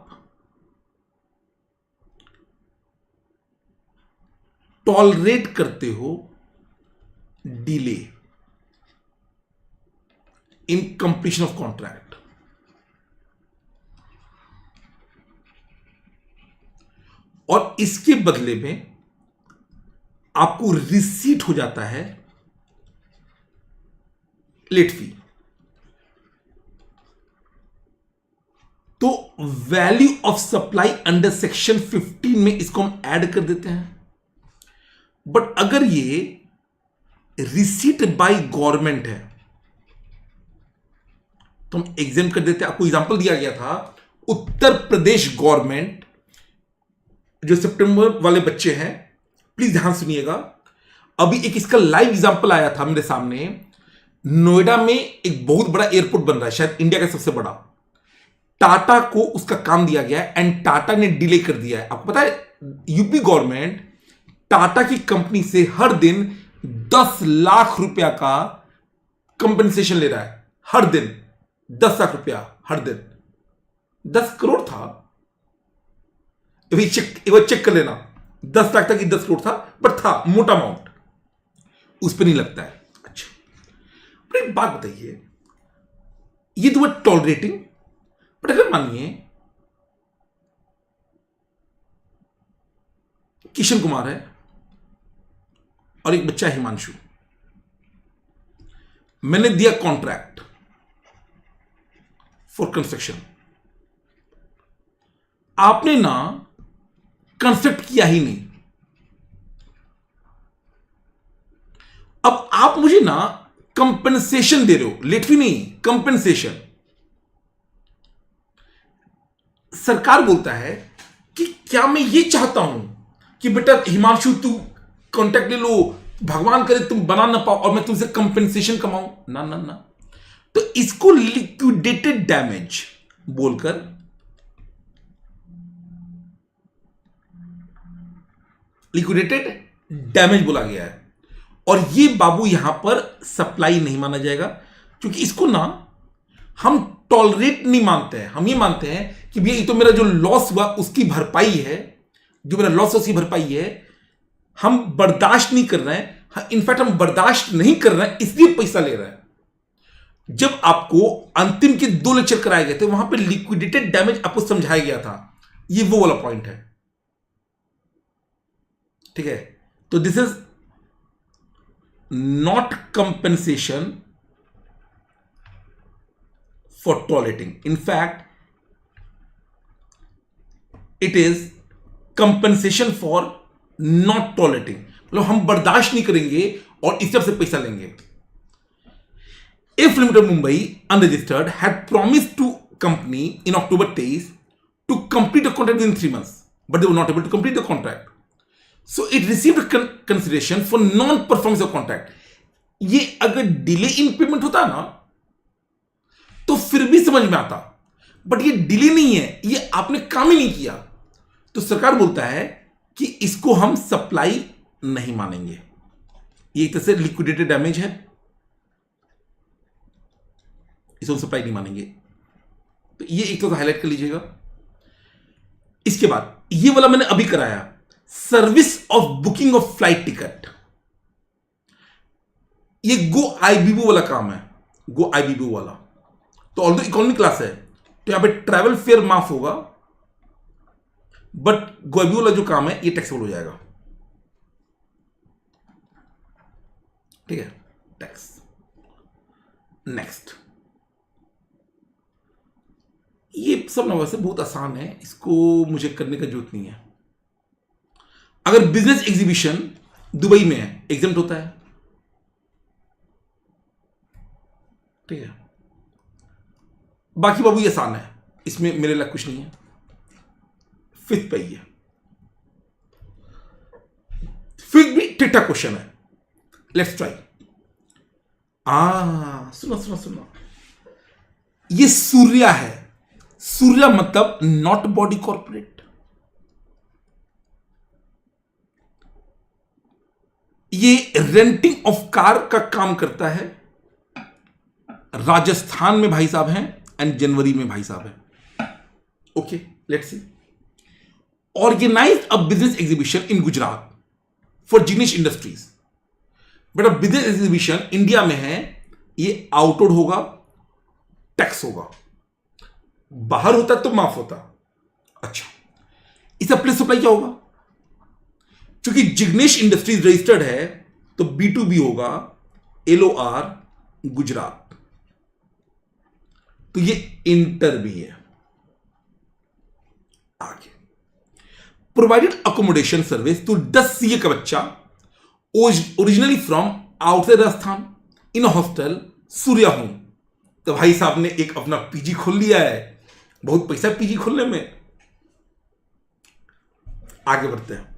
टॉलरेट करते हो delay in completion of contract, और इसके बदले में आपको रिसीट हो जाता है लेट फी, तो value of supply under section 15 में इसको हम ऐड कर देते हैं। बट अगर ये रिसीट बाय गवर्नमेंट है तो हम एग्जाम कर देते हैं। आपको एग्जांपल दिया गया था, उत्तर प्रदेश गवर्नमेंट, जो सितंबर वाले बच्चे हैं प्लीज ध्यान सुनिएगा। अभी एक इसका लाइव एग्जांपल आया था मेरे सामने। नोएडा में एक बहुत बड़ा एयरपोर्ट बन रहा है, शायद इंडिया का सबसे बड़ा। टाटा को उसका काम दिया गया है एंड टाटा ने डिले कर दिया है। आपको पता है यूपी गवर्नमेंट टाटा की कंपनी से हर दिन 10 लाख रुपया का कंपनसेशन ले रहा है, हर दिन 10 लाख रुपया, हर दिन 10 करोड़ था, एक बार चेक कर लेना, 10 लाख तक ही 10 करोड़ था, पर था मोटा अमाउंट, उस पर नहीं लगता है। अच्छा, पर एक बात बताइए, ये तो टॉलरेटिंग, बट अगर मानिए किशन कुमार है और एक बच्चा हिमांशु, मैंने दिया कॉन्ट्रैक्ट फॉर कंस्ट्रक्शन, आपने ना कंस्ट्रक्ट किया ही नहीं। अब आप मुझे ना कंपनसेशन दे रहे हो, लेट फी नहीं, कंपनसेशन। सरकार बोलता है कि क्या मैं ये चाहता हूं कि बेटा हिमांशु तू कॉन्ट्रैक्ट ले लो, भगवान करे तुम बना ना पाओ और मैं तुमसे कंपनसेशन कमाऊं, ना ना ना। तो इसको लिक्विडेटेड डैमेज बोलकर लिक्विडेटेड डैमेज बोला गया है, और ये बाबू यहां पर सप्लाई नहीं माना जाएगा, क्योंकि इसको ना हम टॉलरेट नहीं मानते हैं। हम ये मानते हैं कि भैया ये तो मेरा जो लॉस हुआ उसकी भरपाई है, जो मेरा लॉस उसकी भरपाई है, हम बर्दाश्त नहीं कर रहे हैं। इनफैक्ट हम बर्दाश्त नहीं कर रहे हैं इसलिए पैसा ले रहे हैं। जब आपको अंतिम के 2 लेक्चर कराए गए थे वहां पे लिक्विडेटेड डैमेज आपको समझाया गया था, ये वो वाला पॉइंट है, ठीक है। तो this is not compensation for tolerating. In fact it is compensation for not tolerating, मतलब हम बर्दाश्त नहीं करेंगे और इस तरफ से पैसा लेंगे. If Limited Mumbai unregistered had promised to company in October 23 to complete the contract within 3 months, but they were not able to complete the contract. So it received consideration for non-performance of contract. ये अगर डिले इन पेमेंट होता ना तो फिर भी समझ में आता, बट ये डिले नहीं है, ये आपने काम ही नहीं किया, तो सरकार बोलता है कि इसको हम सप्लाई नहीं मानेंगे. ये एक तरह से लिक्विडेटेड डैमेज है, इसको सप्लाई नहीं मानेंगे. तो ये एक तो हाईलाइट कर लीजिएगा. इसके बाद ये वाला मैंने अभी कराया, service of booking of flight ticket. ये गो आईबीबो वाला काम है, गो आईबीबो वाला. तो ऑल्दो इकोनॉमी क्लास है तो यहां पे ट्रैवल फेयर माफ होगा, बट गो आईबीबो वाला जो काम है ये टैक्सेबल हो जाएगा. ठीक है, टैक्स. नेक्स्ट, ये सब ना वैसे बहुत आसान है, इसको मुझे करने का जरूरत नहीं है. अगर बिजनेस एग्जीबिशन दुबई में है, एग्जेम्प्ट होता है. ठीक है, बाकी बाबू ये आसान है, इसमें मेरे लिए कुछ नहीं है. फिफ्थ पे ही है, फिफ्थ भी ठीक ठाक क्वेश्चन है. Let's try. सुनो सुनो सुनो, ये सूर्या है. सूर्या मतलब नॉट बॉडी कॉर्पोरेट. ये रेंटिंग ऑफ कार का काम करता है. राजस्थान में भाई साहब हैं एंड जनवरी में भाई साहब हैं. Okay, let's see. Organize a business exhibition in Gujarat for Jignesh industries. बेटा बिजनेस एग्जीबिशन इंडिया में है, ये आउटवर्ड होगा, टैक्स होगा. बाहर होता तो माफ होता. अच्छा, इसका प्लेस सप्लाई क्या होगा? क्योंकि जिग्नेश इंडस्ट्रीज रजिस्टर्ड है तो B2B होगा, LOR गुजरात. तो ये इंटर भी है. आगे, provided accommodation service to 10 CA का बच्चा originally from outside Rajasthan in hostel Surya home. तो भाई साहब ने एक अपना पीजी खोल लिया है, बहुत पैसा है पीजी खोलने में. आगे बढ़ते हैं.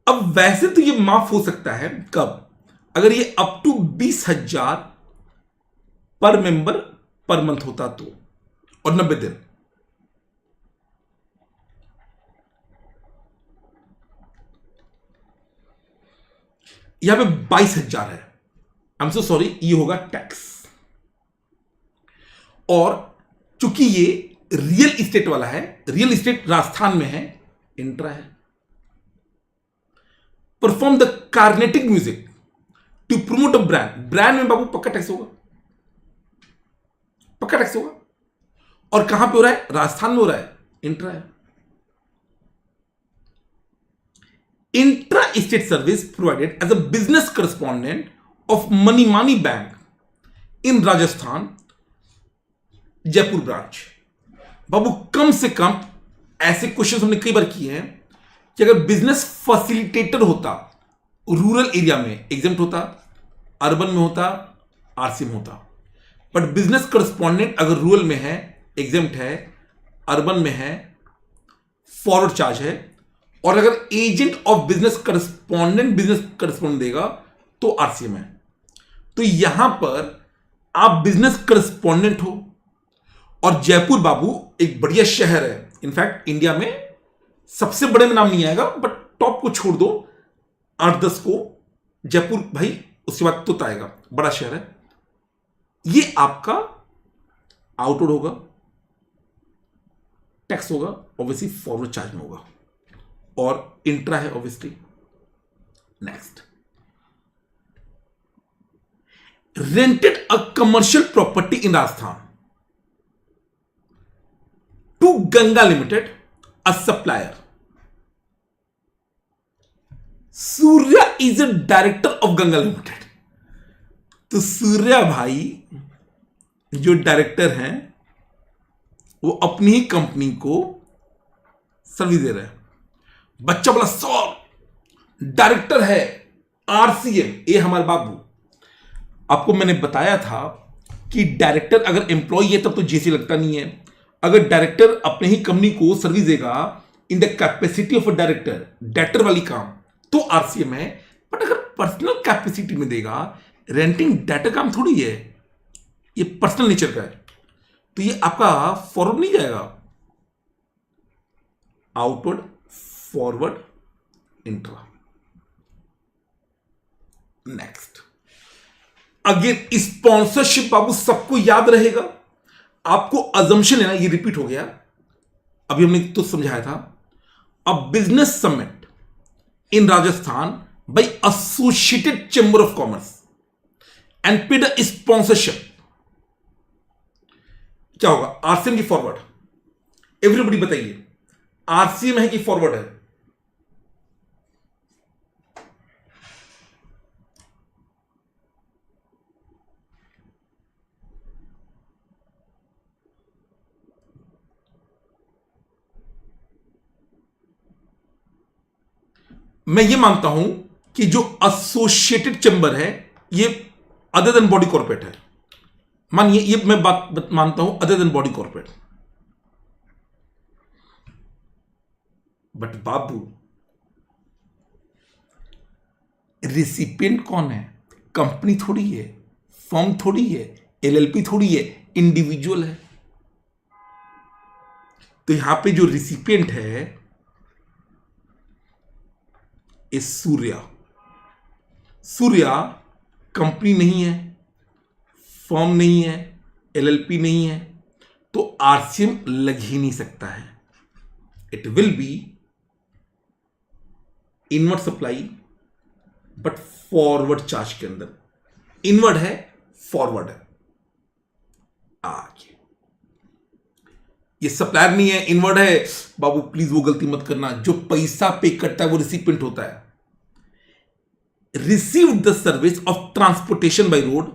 अब वैसे तो ये माफ हो सकता है कब? अगर ये अप टू 20,000 पर मेंबर पर मंथ होता तो, और 90 दिन. यहां पे 22,000 है. आई एम सो सॉरी, ये होगा टैक्स. और चूंकि ये रियल इस्टेट वाला है, रियल इस्टेट राजस्थान में है, इंट्रा है. Perform the Carnatic music to promote a brand. Brand में बाबू पक्का टैक्स होगा, पक्का टैक्स होगा. और कहां पे हो रहा है? राजस्थान में हो रहा है, इंट्रा है. Intra state service provided as a business correspondent of money money bank in Rajasthan Jaipur branch. बाबू कम से कम ऐसे क्वेश्चन हमने कई बार किए हैं कि अगर बिजनेस फैसिलिटेटर होता रूरल एरिया में एग्जेम्प्ट होता, अर्बन में होता आरसी में होता. बट बिजनेस करस्पॉन्डेंट अगर रूरल में है एग्जेम्प्ट है, अर्बन में है फॉरवर्ड चार्ज है. और अगर एजेंट ऑफ बिजनेस करस्पॉन्डेंट देगा तो आरसीएम है. तो यहां पर आप बिजनेस करस्पॉन्डेंट हो. और जयपुर बाबू एक बढ़िया शहर है, इनफैक्ट इंडिया में सबसे बड़े में नाम नहीं आएगा, बट टॉप को छोड़ दो 8-10 को, जयपुर भाई, उसके बाद तुत आएगा, बड़ा शहर है. ये आपका आउटवर्ड होगा, टैक्स होगा, ऑब्वियसली फॉरवर्ड चार्ज में होगा, और इंट्रा है obviously. Next, rented a commercial property in Rajasthan to Ganga Limited, a supplier. Surya is a director of Ganga Limited. तो सूर्या भाई जो डायरेक्टर हैं वो अपनी ही कंपनी को सर्विस दे रहे हैं। बच्चा बोला सर डायरेक्टर है आरसीएम, ये हमारे बाबू। आपको मैंने बताया था कि डायरेक्टर अगर एम्प्लॉय है तब तो जीएसटी लगता नहीं है। अगर डायरेक्टर अपने ही कंपनी को सर्विस देगा in the capacity of a director, director वाली काम, तो आरसीएम है। बट अगर पर्सनल कैपेसिटी में देगा, रेंटिंग डाटा काम थोड़ी है, ये पर्सनल नेचर का है, तो ये आपका फॉरवर्ड नहीं जाएगा, outward, forward, intra. Next, again sponsorship बाबू सबको याद रहेगा। आपको अजम्पशन है ना, ये रिपीट हो गया, अभी हमने तो समझाया था। A business summit in Rajasthan by associated chamber of commerce and paid sponsorship, क्या होगा? आरसीएम की फॉरवर्ड। एवरीबॉडी बताइए, आरसीएम है कि फॉरवर्ड है? मैं ये मानता हूं कि जो एसोसिएटेड चेंबर है ये अदर देन बॉडी कॉर्पोरेट है। मानिए ये मैं बात मानता हूं other than body corporate. But Babu recipient कौन है? कंपनी थोड़ी है, फर्म थोड़ी है, एलएलपी थोड़ी है, इंडिविजुअल है। तो यहां पे जो रिसिपिएंट है इस सूर्या। सूर्या कंपनी नहीं है, फर्म नहीं है, एलएलपी नहीं है, तो आरसीएम लग ही नहीं सकता है। It will B inward supply but forward charge के अंदर। इनवर्ड है, फॉरवर्ड है। आगे ये सप्लायर नहीं है, इनवर्ड है। बाबू प्लीज वो गलती मत करना, जो पैसा पे करता है वो रिसिपिएंट होता है। Received the service of transportation by road,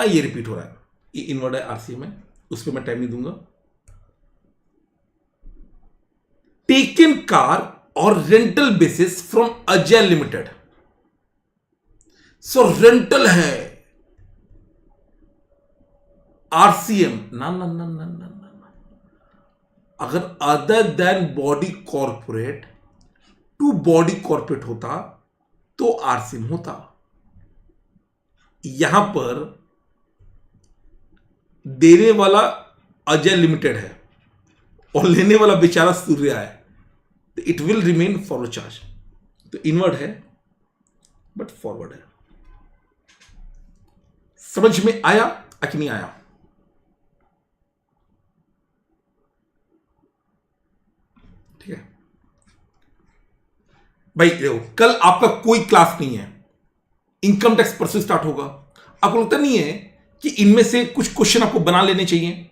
ये रिपीट हो रहा है, ये इनवर्ड है, आरसीएम है, उस पर मैं टाइम नहीं दूंगा। टेकन कार और rental basis from Ajay limited, so rental है, आरसीएम ना ना ना ना ना ना। अगर other than body corporate to body corporate होता तो आरसीएम होता। यहां पर देने वाला अजय लिमिटेड है और लेने वाला बेचारा सूर्या है, तो it will remain forward charge. तो इनवर्ड है बट फॉरवर्ड है। समझ में आया कि नहीं आया? ठीक है भाई, देखो कल आपका कोई क्लास नहीं है, इनकम टैक्स परसों स्टार्ट होगा। आपको लगता नहीं है कि इनमें से कुछ क्वेश्चन आपको बना लेने चाहिए?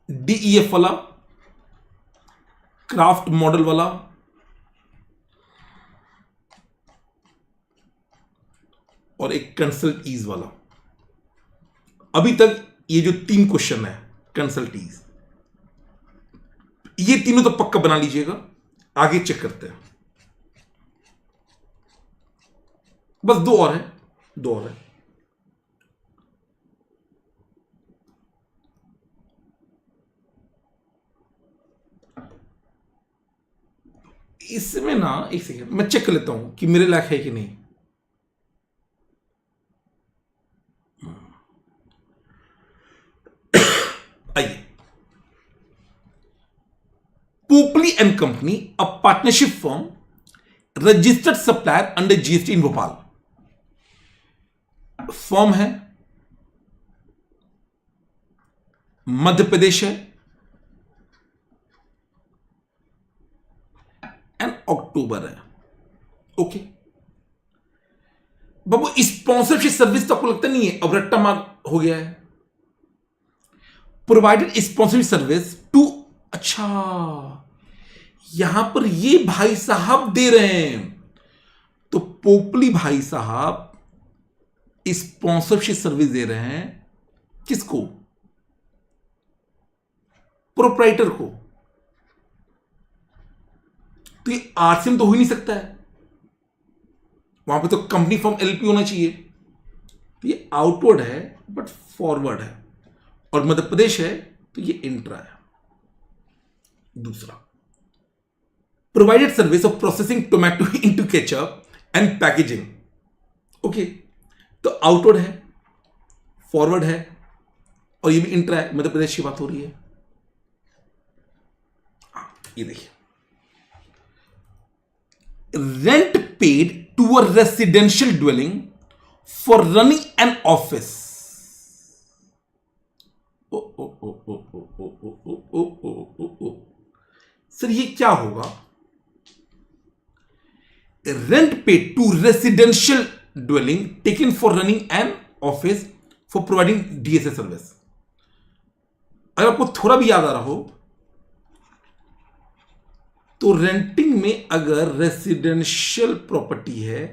डीईएफ वाला, क्राफ्ट मॉडल वाला, और एक कंसल्ट ईज वाला। अभी तक ये जो 3 क्वेश्चन है कंसल्ट ईज, ये तीनों तो पक्का बना लीजिएगा। आगे चेक करते हैं, बस 2 और हैं, 2 और हैं। इसमें ना एक सेकेंड मैं चेक कर लेता हूं कि मेरे लायक है कि नहीं। आइए, Popli and company, a partnership firm, registered supplier under GST in Bhopal. Firm है, मध्य प्रदेश है, एंड अक्टूबर है। ओके बाबू, स्पॉन्सरशिप सर्विस तो आपको लगता नहीं है अब रट्टा मार हो गया है? प्रोवाइडेड स्पॉन्सरशिप सर्विस टू, अच्छा यहां पर ये भाई साहब दे रहे हैं, तो पोपली भाई साहब स्पॉन्सरशिप सर्विस दे रहे हैं किसको? प्रोप्राइटर को, तो ये आरसीएम तो हो ही नहीं सकता है, वहां पे तो कंपनी फॉर्म एलपी होना चाहिए। तो ये आउटवर्ड है बट फॉरवर्ड है, और मध्य प्रदेश है तो ये इंट्रा है। दूसरा, provided service of processing tomato into ketchup and packaging. Okay, तो आउटवर्ड है, फॉरवर्ड है, और ये भी इंट्रा है, मध्य प्रदेश की बात हो रही है। ये देखिए, rent paid to a residential dwelling for running an office. ओ ओ ओ ओ ओ ओ ओ ओ ओ ओ ओ सर ये क्या होगा? Rent paid to residential dwelling taken for running an office for providing DSA service. अगर आपको थोड़ा भी याद आ रहा हो तो रेंटिंग में अगर रेसिडेंशियल प्रॉपर्टी है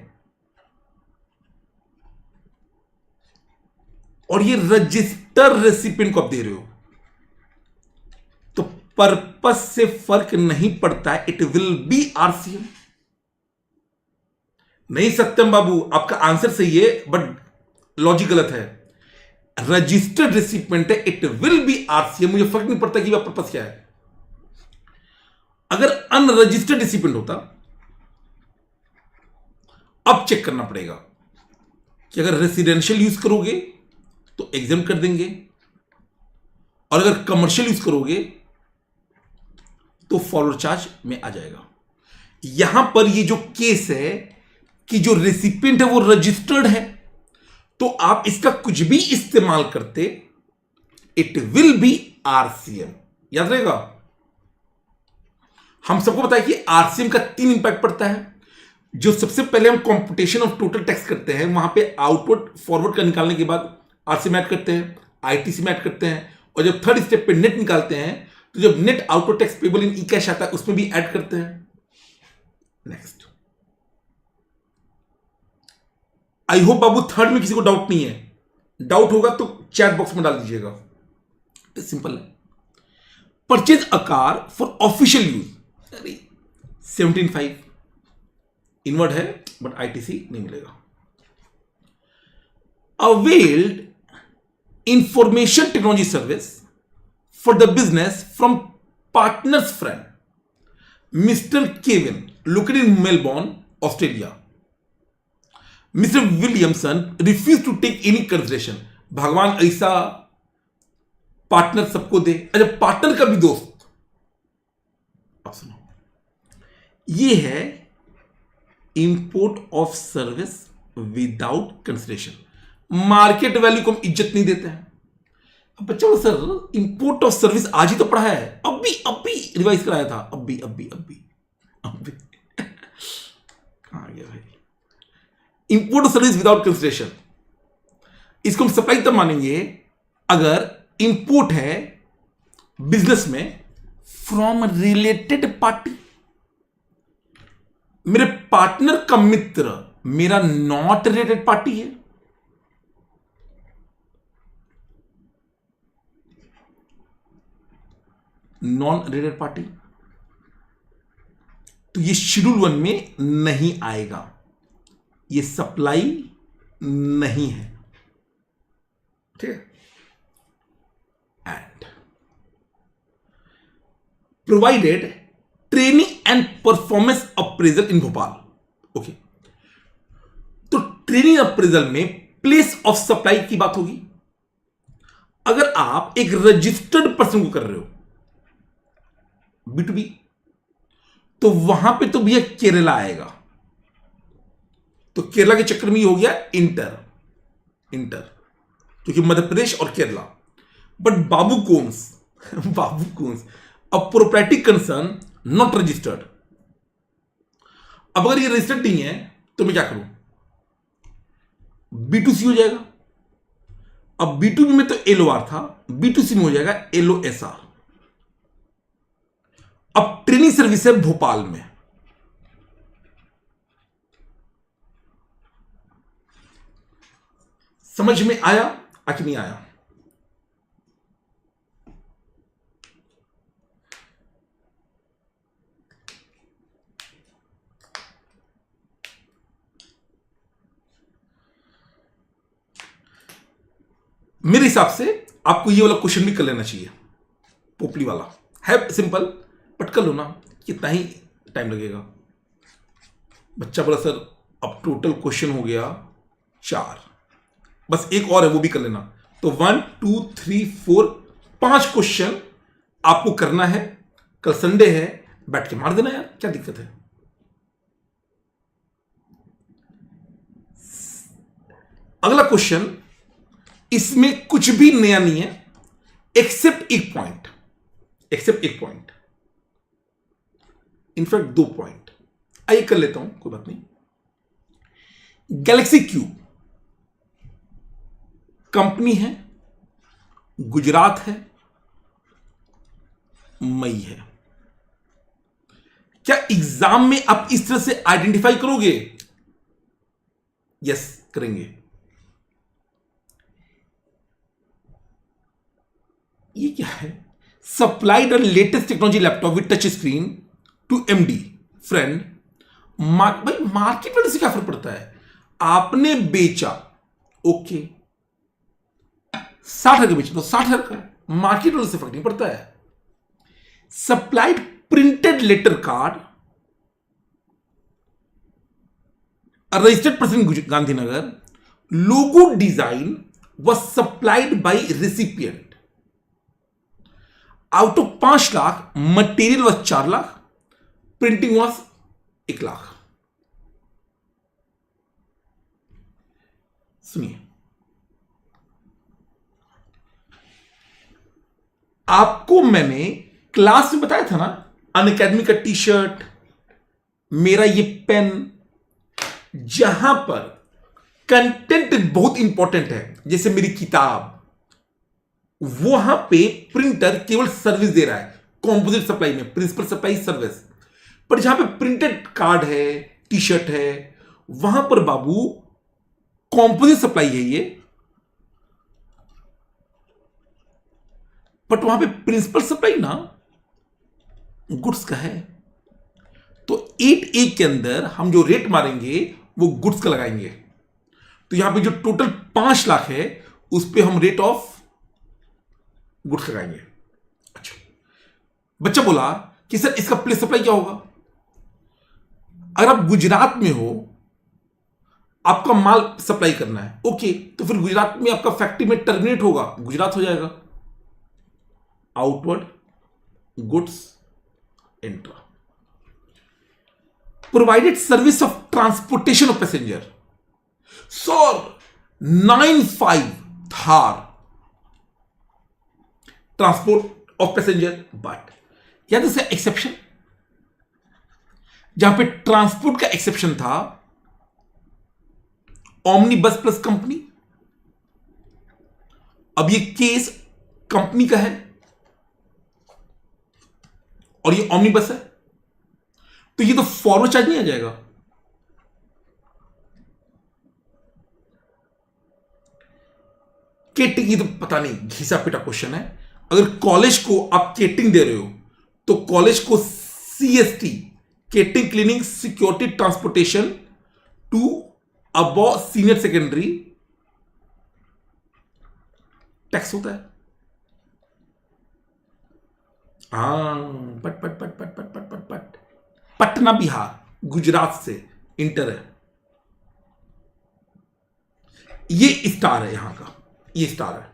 और ये रजिस्टर रेसिपिएंट को आप दे रहे हो, तो पर्पस से फर्क नहीं पड़ता है, इट विल बी आरसीएम। नहीं सत्यम बाबू, आपका आंसर सही है बट लॉजिक गलत है। रजिस्टर्ड रेसिपिएंट है, इट विल बी आरसीएम, मुझे फर्क नहीं पड़ता कि वह पर्पस क्या है। अगर अनरजिस्टर्ड रेसिपिएंट होता, अब चेक करना पड़ेगा कि अगर रेसिडेंशियल यूज करोगे तो एग्जाम कर देंगे, और अगर कमर्शियल यूज करोगे तो फॉरवर्ड चार्ज में आ जाएगा। यहां पर ये जो केस है कि जो रेसिपिएंट है वो रजिस्टर्ड है, तो आप इसका कुछ भी इस्तेमाल करते, इट विल बी आरसीएम। याद रहेगा, हम सबको पता है कि आरसीएम का 3 इंपैक्ट पड़ता है। जो सबसे पहले हम कंप्यूटेशन ऑफ टोटल टैक्स करते हैं, वहां पे आउटवर्ड फॉरवर्ड का निकालने के बाद आरसीएम ऐड करते हैं, आईटीसी में ऐड करते हैं, और जब थर्ड स्टेप पे नेट निकालते हैं तो जब net outward tax payable in E cash आता है उसमें भी ऐड करते हैं। Next, I hope Babu third में किसी को डाउट नहीं है। डाउट होगा तो चैट बॉक्स में डाल दीजिएगा, सिंपल है। Purchase a car for official use, 17.5 inward है बट आईटीसी नहीं मिलेगा। Availed information technology service for the business from partners friend mister Kevin located in Melbourne Australia. Mister Williamson refuse to take any consideration. भगवान ऐसा पार्टनर सबको दे। अच्छा, पार्टनर का भी दोस्त, अब सुनो, ये है import of service without consideration. Market value को हम इज्जत नहीं देते हैं। अब बच्चा बोला सर इंपोर्ट ऑफ सर्विस आज ही तो पढ़ा है, अभी रिवाइज कराया था, अभी कहां गया भाई? Import of service without consideration, इसको हम सप्लाई तब मानेंगे अगर इंपोर्ट है बिजनेस में फ्रॉम रिलेटेड पार्टी। मेरे पार्टनर का मित्र मेरा नॉट रिलेटेड पार्टी है, नॉन रिलेटेड पार्टी, तो ये शेड्यूल 1 में नहीं आएगा, ये सप्लाई नहीं है। ठीक है। And provided training and performance appraisal in Bhopal. Okay, तो ट्रेनिंग अप्रेजल में प्लेस ऑफ सप्लाई की बात होगी। अगर आप एक रजिस्टर्ड पर्सन को कर रहे हो B2B, तो वहां पे तो भैया केरला आएगा, तो केरला के चक्कर में ही हो गया इंटर क्योंकि मध्य प्रदेश और केरला। बट बाबू owns a proprietary concern not registered. अब अगर ये रजिस्टर्ड नहीं है तो मैं क्या करूं? B2C हो जाएगा। अब B2B में तो LOR था, B2C में हो जाएगा LOSR। अब ट्रेनिंग सर्विस है भोपाल में, समझ में आया कि नहीं आया? मेरे हिसाब से आपको ये वाला क्वेश्चन भी कर लेना चाहिए, पोपली वाला है सिंपल, बट कर लो ना, कितना ही टाइम लगेगा। बच्चा बोला सर अब टोटल क्वेश्चन हो गया 4, बस एक और है वो भी कर लेना। तो 1 2 3 4 5 क्वेश्चन आपको करना है, कल संडे है, बैठ के मार देना यार, क्या दिक्कत है। अगला क्वेश्चन, इसमें कुछ भी नया नहीं है एक्सेप्ट एक पॉइंट, इनफैक्ट 2 पॉइंट। आइए कर लेता हूं, कोई बात नहीं। गैलेक्सी क्यूब कंपनी है, गुजरात है, मई है। क्या एग्जाम में आप इस तरह से आइडेंटिफाई करोगे? यस करेंगे। ये क्या है? Supplied a latest technology laptop with touch screen to MD friend. भाई मार्केट वैल्यू से क्या फर्क पड़ता है? आपने बेचा, ओके 60,000 का बेचा तो 60,000 का, मार्केट वैल्यू से फर्क नहीं पड़ता है। Supplied printed letter card registered person Gandhinagar, logo design was supplied by recipient. Out of 5 lakh material was 4 lakh, printing was 1 lakh. सुनिए, आपको मैंने क्लास में बताया था ना, अनअकैडमी का टी शर्ट, मेरा ये पेन, जहां पर कंटेंट बहुत इंपॉर्टेंट है, जैसे मेरी किताब, वहां पे प्रिंटर केवल सर्विस दे रहा है कॉम्पोजिट सप्लाई में, प्रिंसिपल सप्लाई सर्विस। पर जहां पे प्रिंटेड कार्ड है, टी शर्ट है, वहां पर बाबू कॉम्पोजिट सप्लाई है ये, बट वहां पे प्रिंसिपल सप्लाई ना गुड्स का है। तो 8A के अंदर हम जो रेट मारेंगे वो गुड्स का लगाएंगे। तो यहां पे जो टोटल 5 लाख है उस पे हम रेट ऑफ गुड्स लगाएंगे। अच्छा, बच्चा बोला कि सर इसका प्लेस सप्लाई क्या होगा? अगर आप गुजरात में हो, आपका माल सप्लाई करना है, ओके, तो फिर गुजरात में आपका फैक्ट्री में टर्मिनेट होगा, गुजरात हो जाएगा। Outward goods intra, provided service of transportation of passenger, sir 95 Thar transport of passenger, but या तो एक्सेप्शन, जहां पे ट्रांसपोर्ट का एक्सेप्शन था ओमनी बस प्लस कंपनी। अब ये केस कंपनी का है और ये ओमनी बस है, तो ये तो फॉरवर्ड चार्ज नहीं आ जाएगा। केटिंग, ये तो पता नहीं घिसा पिटा क्वेश्चन है। अगर कॉलेज को आप केटिंग दे रहे हो तो कॉलेज को CST, catering cleaning security transportation to above senior secondary tax होता है। पट पट पट पट पट पट पट पट पटना बिहार, गुजरात से इंटर है, ये स्टार है यहां का, ये स्टार है।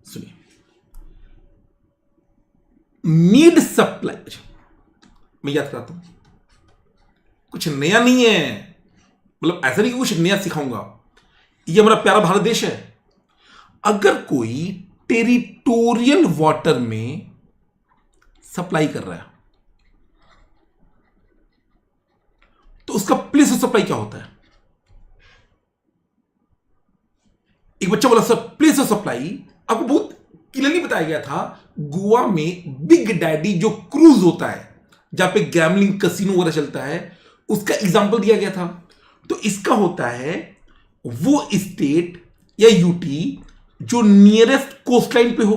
सुनिए, नीड सप्लाई, मैं याद कराता हूं, कुछ नया नहीं है, मतलब ऐसा नहीं कि कुछ नया सिखाऊंगा। ये हमारा प्यारा भारत देश है। अगर कोई टेरिटोरियल वाटर में सप्लाई कर रहा है तो उसका प्लेस ऑफ सप्लाई क्या होता है? एक बच्चा बोला सर प्लेस ऑफ सप्लाई आपको बहुत क्लियरली बताया गया था, गोवा में बिग डैडी जो क्रूज होता है जहां पे गैमलिंग कसिनो वगैरह चलता है, उसका एग्जांपल दिया गया था। तो इसका होता है वो स्टेट या यूटी जो नियरेस्ट कोस्ट लाइन पे हो।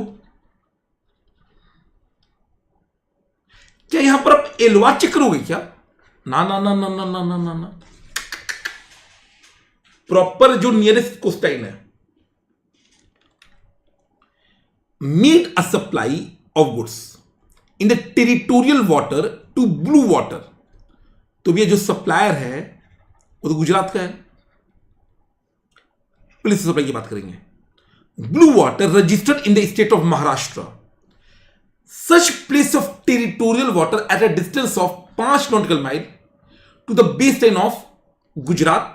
क्या यहां पर आप एलवार चेक करोगे क्या? ना ना ना ना ना ना ना ना ना, प्रॉपर जो नियरेस्ट कोस्ट लाइन है made a supply of goods in the territorial water to blue water. तो ये जो सप्लायर है वो तो गुजरात का है, पुलिस सप्लाई की बात करेंगे। Blue water registered in the state of Maharashtra. Such place of territorial water at a distance of 5 nautical mile to the base line of Gujarat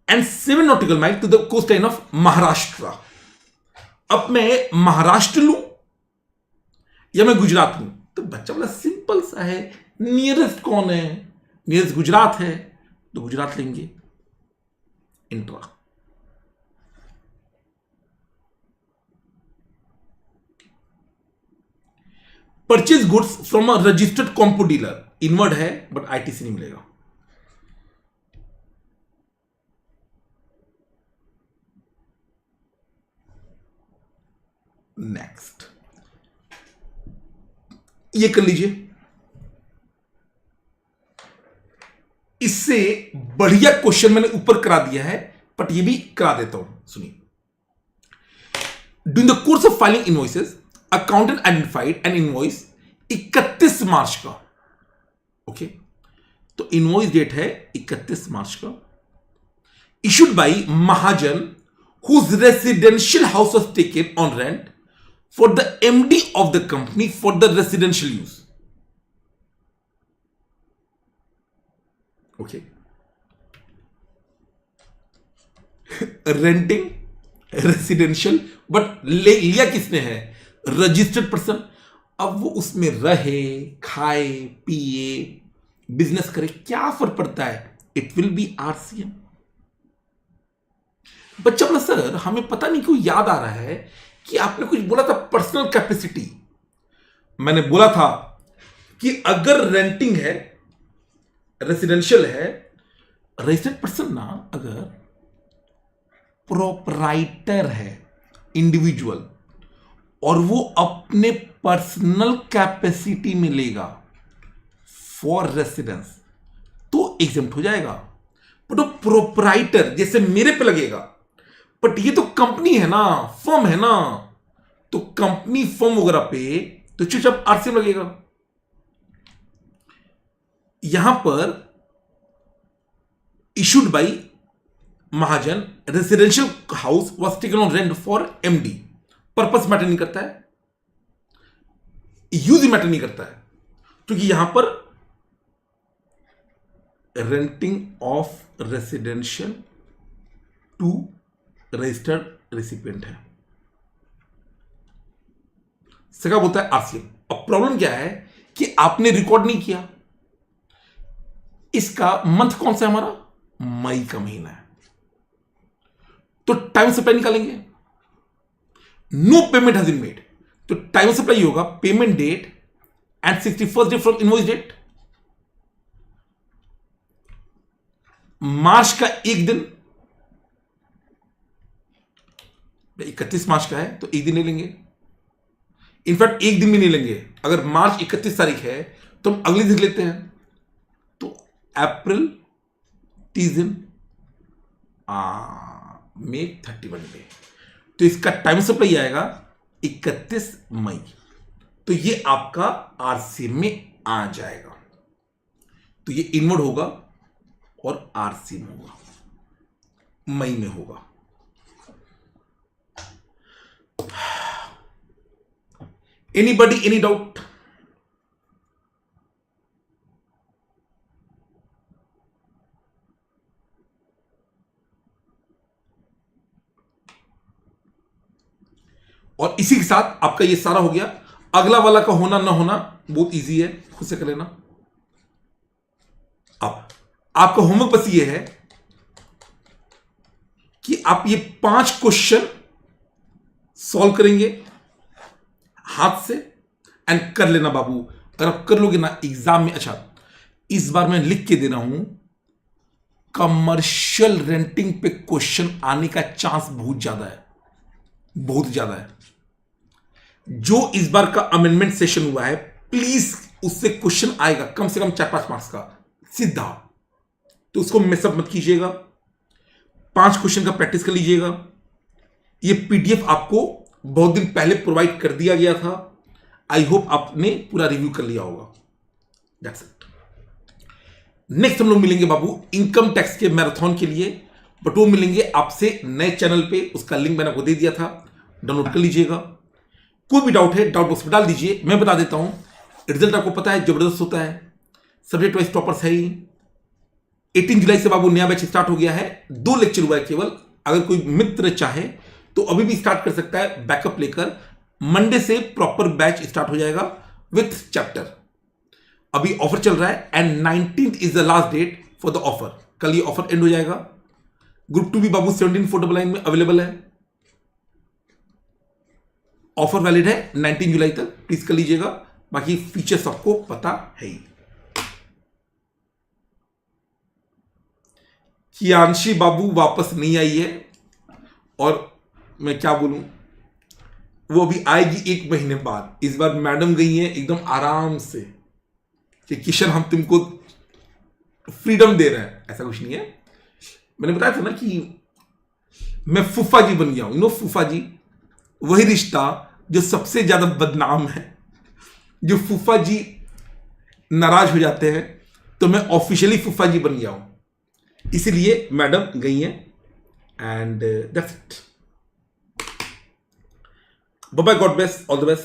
and 7 nautical mile to the coast line of Maharashtra. अब मैं महाराष्ट्र लूं या मैं गुजरात लूं? तो बच्चा बड़ा सिंपल सा है, नियरेस्ट कौन है? नियरेस्ट गुजरात है, तो गुजरात लेंगे। Intra. Purchase goods from a registered compo dealer, inward है बट आईटीसी नहीं मिलेगा। नेक्स्ट, ये कर लीजिए। इससे बढ़िया क्वेश्चन मैंने ऊपर करा दिया है, बट ये भी करा देता हूं, सुनिए। During the course of filing invoices accountant identified N invoice 31 मार्च का। ओके, तो इनवॉइस डेट है 31 मार्च का। Issued by Mahajan whose residential house was taken on rent for the MD of the company for the residential use. Okay. Renting residential, but लिया किसने है? Registered person. अब वो उसमें रहे, खाए, पिए, बिजनेस करे, क्या फर्क पड़ता है? It will B RCM. बच्चा बोला सर हमें पता नहीं क्यों याद आ रहा है कि आपने कुछ बोला था पर्सनल कैपेसिटी। मैंने बोला था कि अगर रेंटिंग है, रेसिडेंशियल है, रजिस्टर्ड पर्सन ना, अगर प्रोपराइटर है, इंडिविजुअल, और वो अपने पर्सनल कैपेसिटी में लेगा फॉर रेसिडेंस, तो एग्जेम्प्ट हो जाएगा। बट वो प्रोपराइटर जैसे मेरे पे लगेगा, बट ये तो कंपनी है ना, फर्म है ना, तो कंपनी फर्म वगैरह पे तो चुपचाप आरसीएम लगेगा। यहां पर issued by Mahajan, residential house was taken on rent for MD. Purpose matter नहीं करता है, यूज मैटर नहीं करता है, क्योंकि यहां पर renting of residential to registered recipient है, सका बोलता है आरसीएम। अब प्रॉब्लम क्या है कि आपने रिकॉर्ड नहीं किया। इसका मंथ कौन सा है हमारा? मई का महीना है, तो टाइम सप्लाई निकालेंगे। No payment has been made, तो टाइम सप्लाई होगा payment date and 61st day from invoice date. मार्च का एक दिन, 31 मार्च का है तो एक दिन ले लेंगे। इनफैक्ट एक दिन भी नहीं लेंगे, अगर मार्च 31 तारीख है तो हम अगले दिन लेते हैं, तो अप्रैल 30 दिन, मई 31 डे, तो इसका टाइम सप्लाई आएगा 31 मई। तो ये आपका आरसीएम में आ जाएगा, तो ये इनवर्ड होगा और आरसीएम होगा, मई में होगा। Anybody, any doubt? और इसी के साथ आपका ये सारा हो गया। अगला वाला का होना ना होना बहुत इजी है, खुद से कर लेना। अब आपका होमवर्क बस ये है कि आप ये 5 क्वेश्चन सॉल्व करेंगे हाथ से एंड कर लेना बाबू। अगर आप कर लोगे ना एग्जाम में, अच्छा इस बार मैं लिख के दे रहा हूं, कमर्शियल रेंटिंग पे क्वेश्चन आने का चांस बहुत ज्यादा है, बहुत ज्यादा है। जो इस बार का अमेंडमेंट सेशन हुआ है, प्लीज उससे क्वेश्चन आएगा कम से कम 4-5 मार्क्स का सीधा, तो उसको मिसअप मत कीजिएगा। 5 क्वेश्चन का प्रैक्टिस कर लीजिएगा। ये पीडीएफ आपको बहुत दिन पहले प्रोवाइड कर दिया गया था। आई होप आपने पूरा रिव्यू कर लिया होगा। That's it. नेक्स्ट हम लोग मिलेंगे बाबू इनकम टैक्स के मैराथन के लिए, बट वो मिलेंगे आपसे नए चैनल पे। उसका लिंक मैंने आपको दे दिया था, डाउनलोड कर लीजिएगा। कोई भी डाउट है डाउट बॉक्स में डाल दीजिए, मैं बता देता हूं। रिजल्ट आपको पता है जबरदस्त होता है, सब्जेक्ट वाइज टॉपर्स है ही। 18 जुलाई से बाबू नया बैच स्टार्ट हो गया है, 2 लेक्चर हुआ है केवल। अगर कोई मित्र चाहे तो अभी भी स्टार्ट कर सकता है बैकअप लेकर। मंडे से प्रॉपर बैच स्टार्ट हो जाएगा विथ चैप्टर। अभी ऑफर चल रहा है and 19th is the last date for the offer. कल ये ऑफर एंड हो जाएगा। ग्रुप 2 भी बाबू 17,499 में अवेलेबल है। ऑफर वैलिड है 19 जुलाई तक, प्लीज कर लीजिएगा। बाकी फीचर्स आपको पता है ही। कियांशी बाबू वापस नहीं आई है, और मैं क्या बोलूं, वो अभी आएगी 1 महीने बाद। इस बार मैडम गई है एकदम आराम से कि किशन हम तुमको फ्रीडम दे रहे हैं, ऐसा कुछ नहीं है। मैंने बताया था ना कि मैं फूफा जी बन गया हूं। नो फूफा जी, वही रिश्ता जो सबसे ज्यादा बदनाम है। जो फूफा जी नाराज हो जाते हैं तो मैं ऑफिशियली फूफा जी बन गया हूं, इसीलिए मैडम गई हैं। And that's it. Bye bye, god bless, all the best.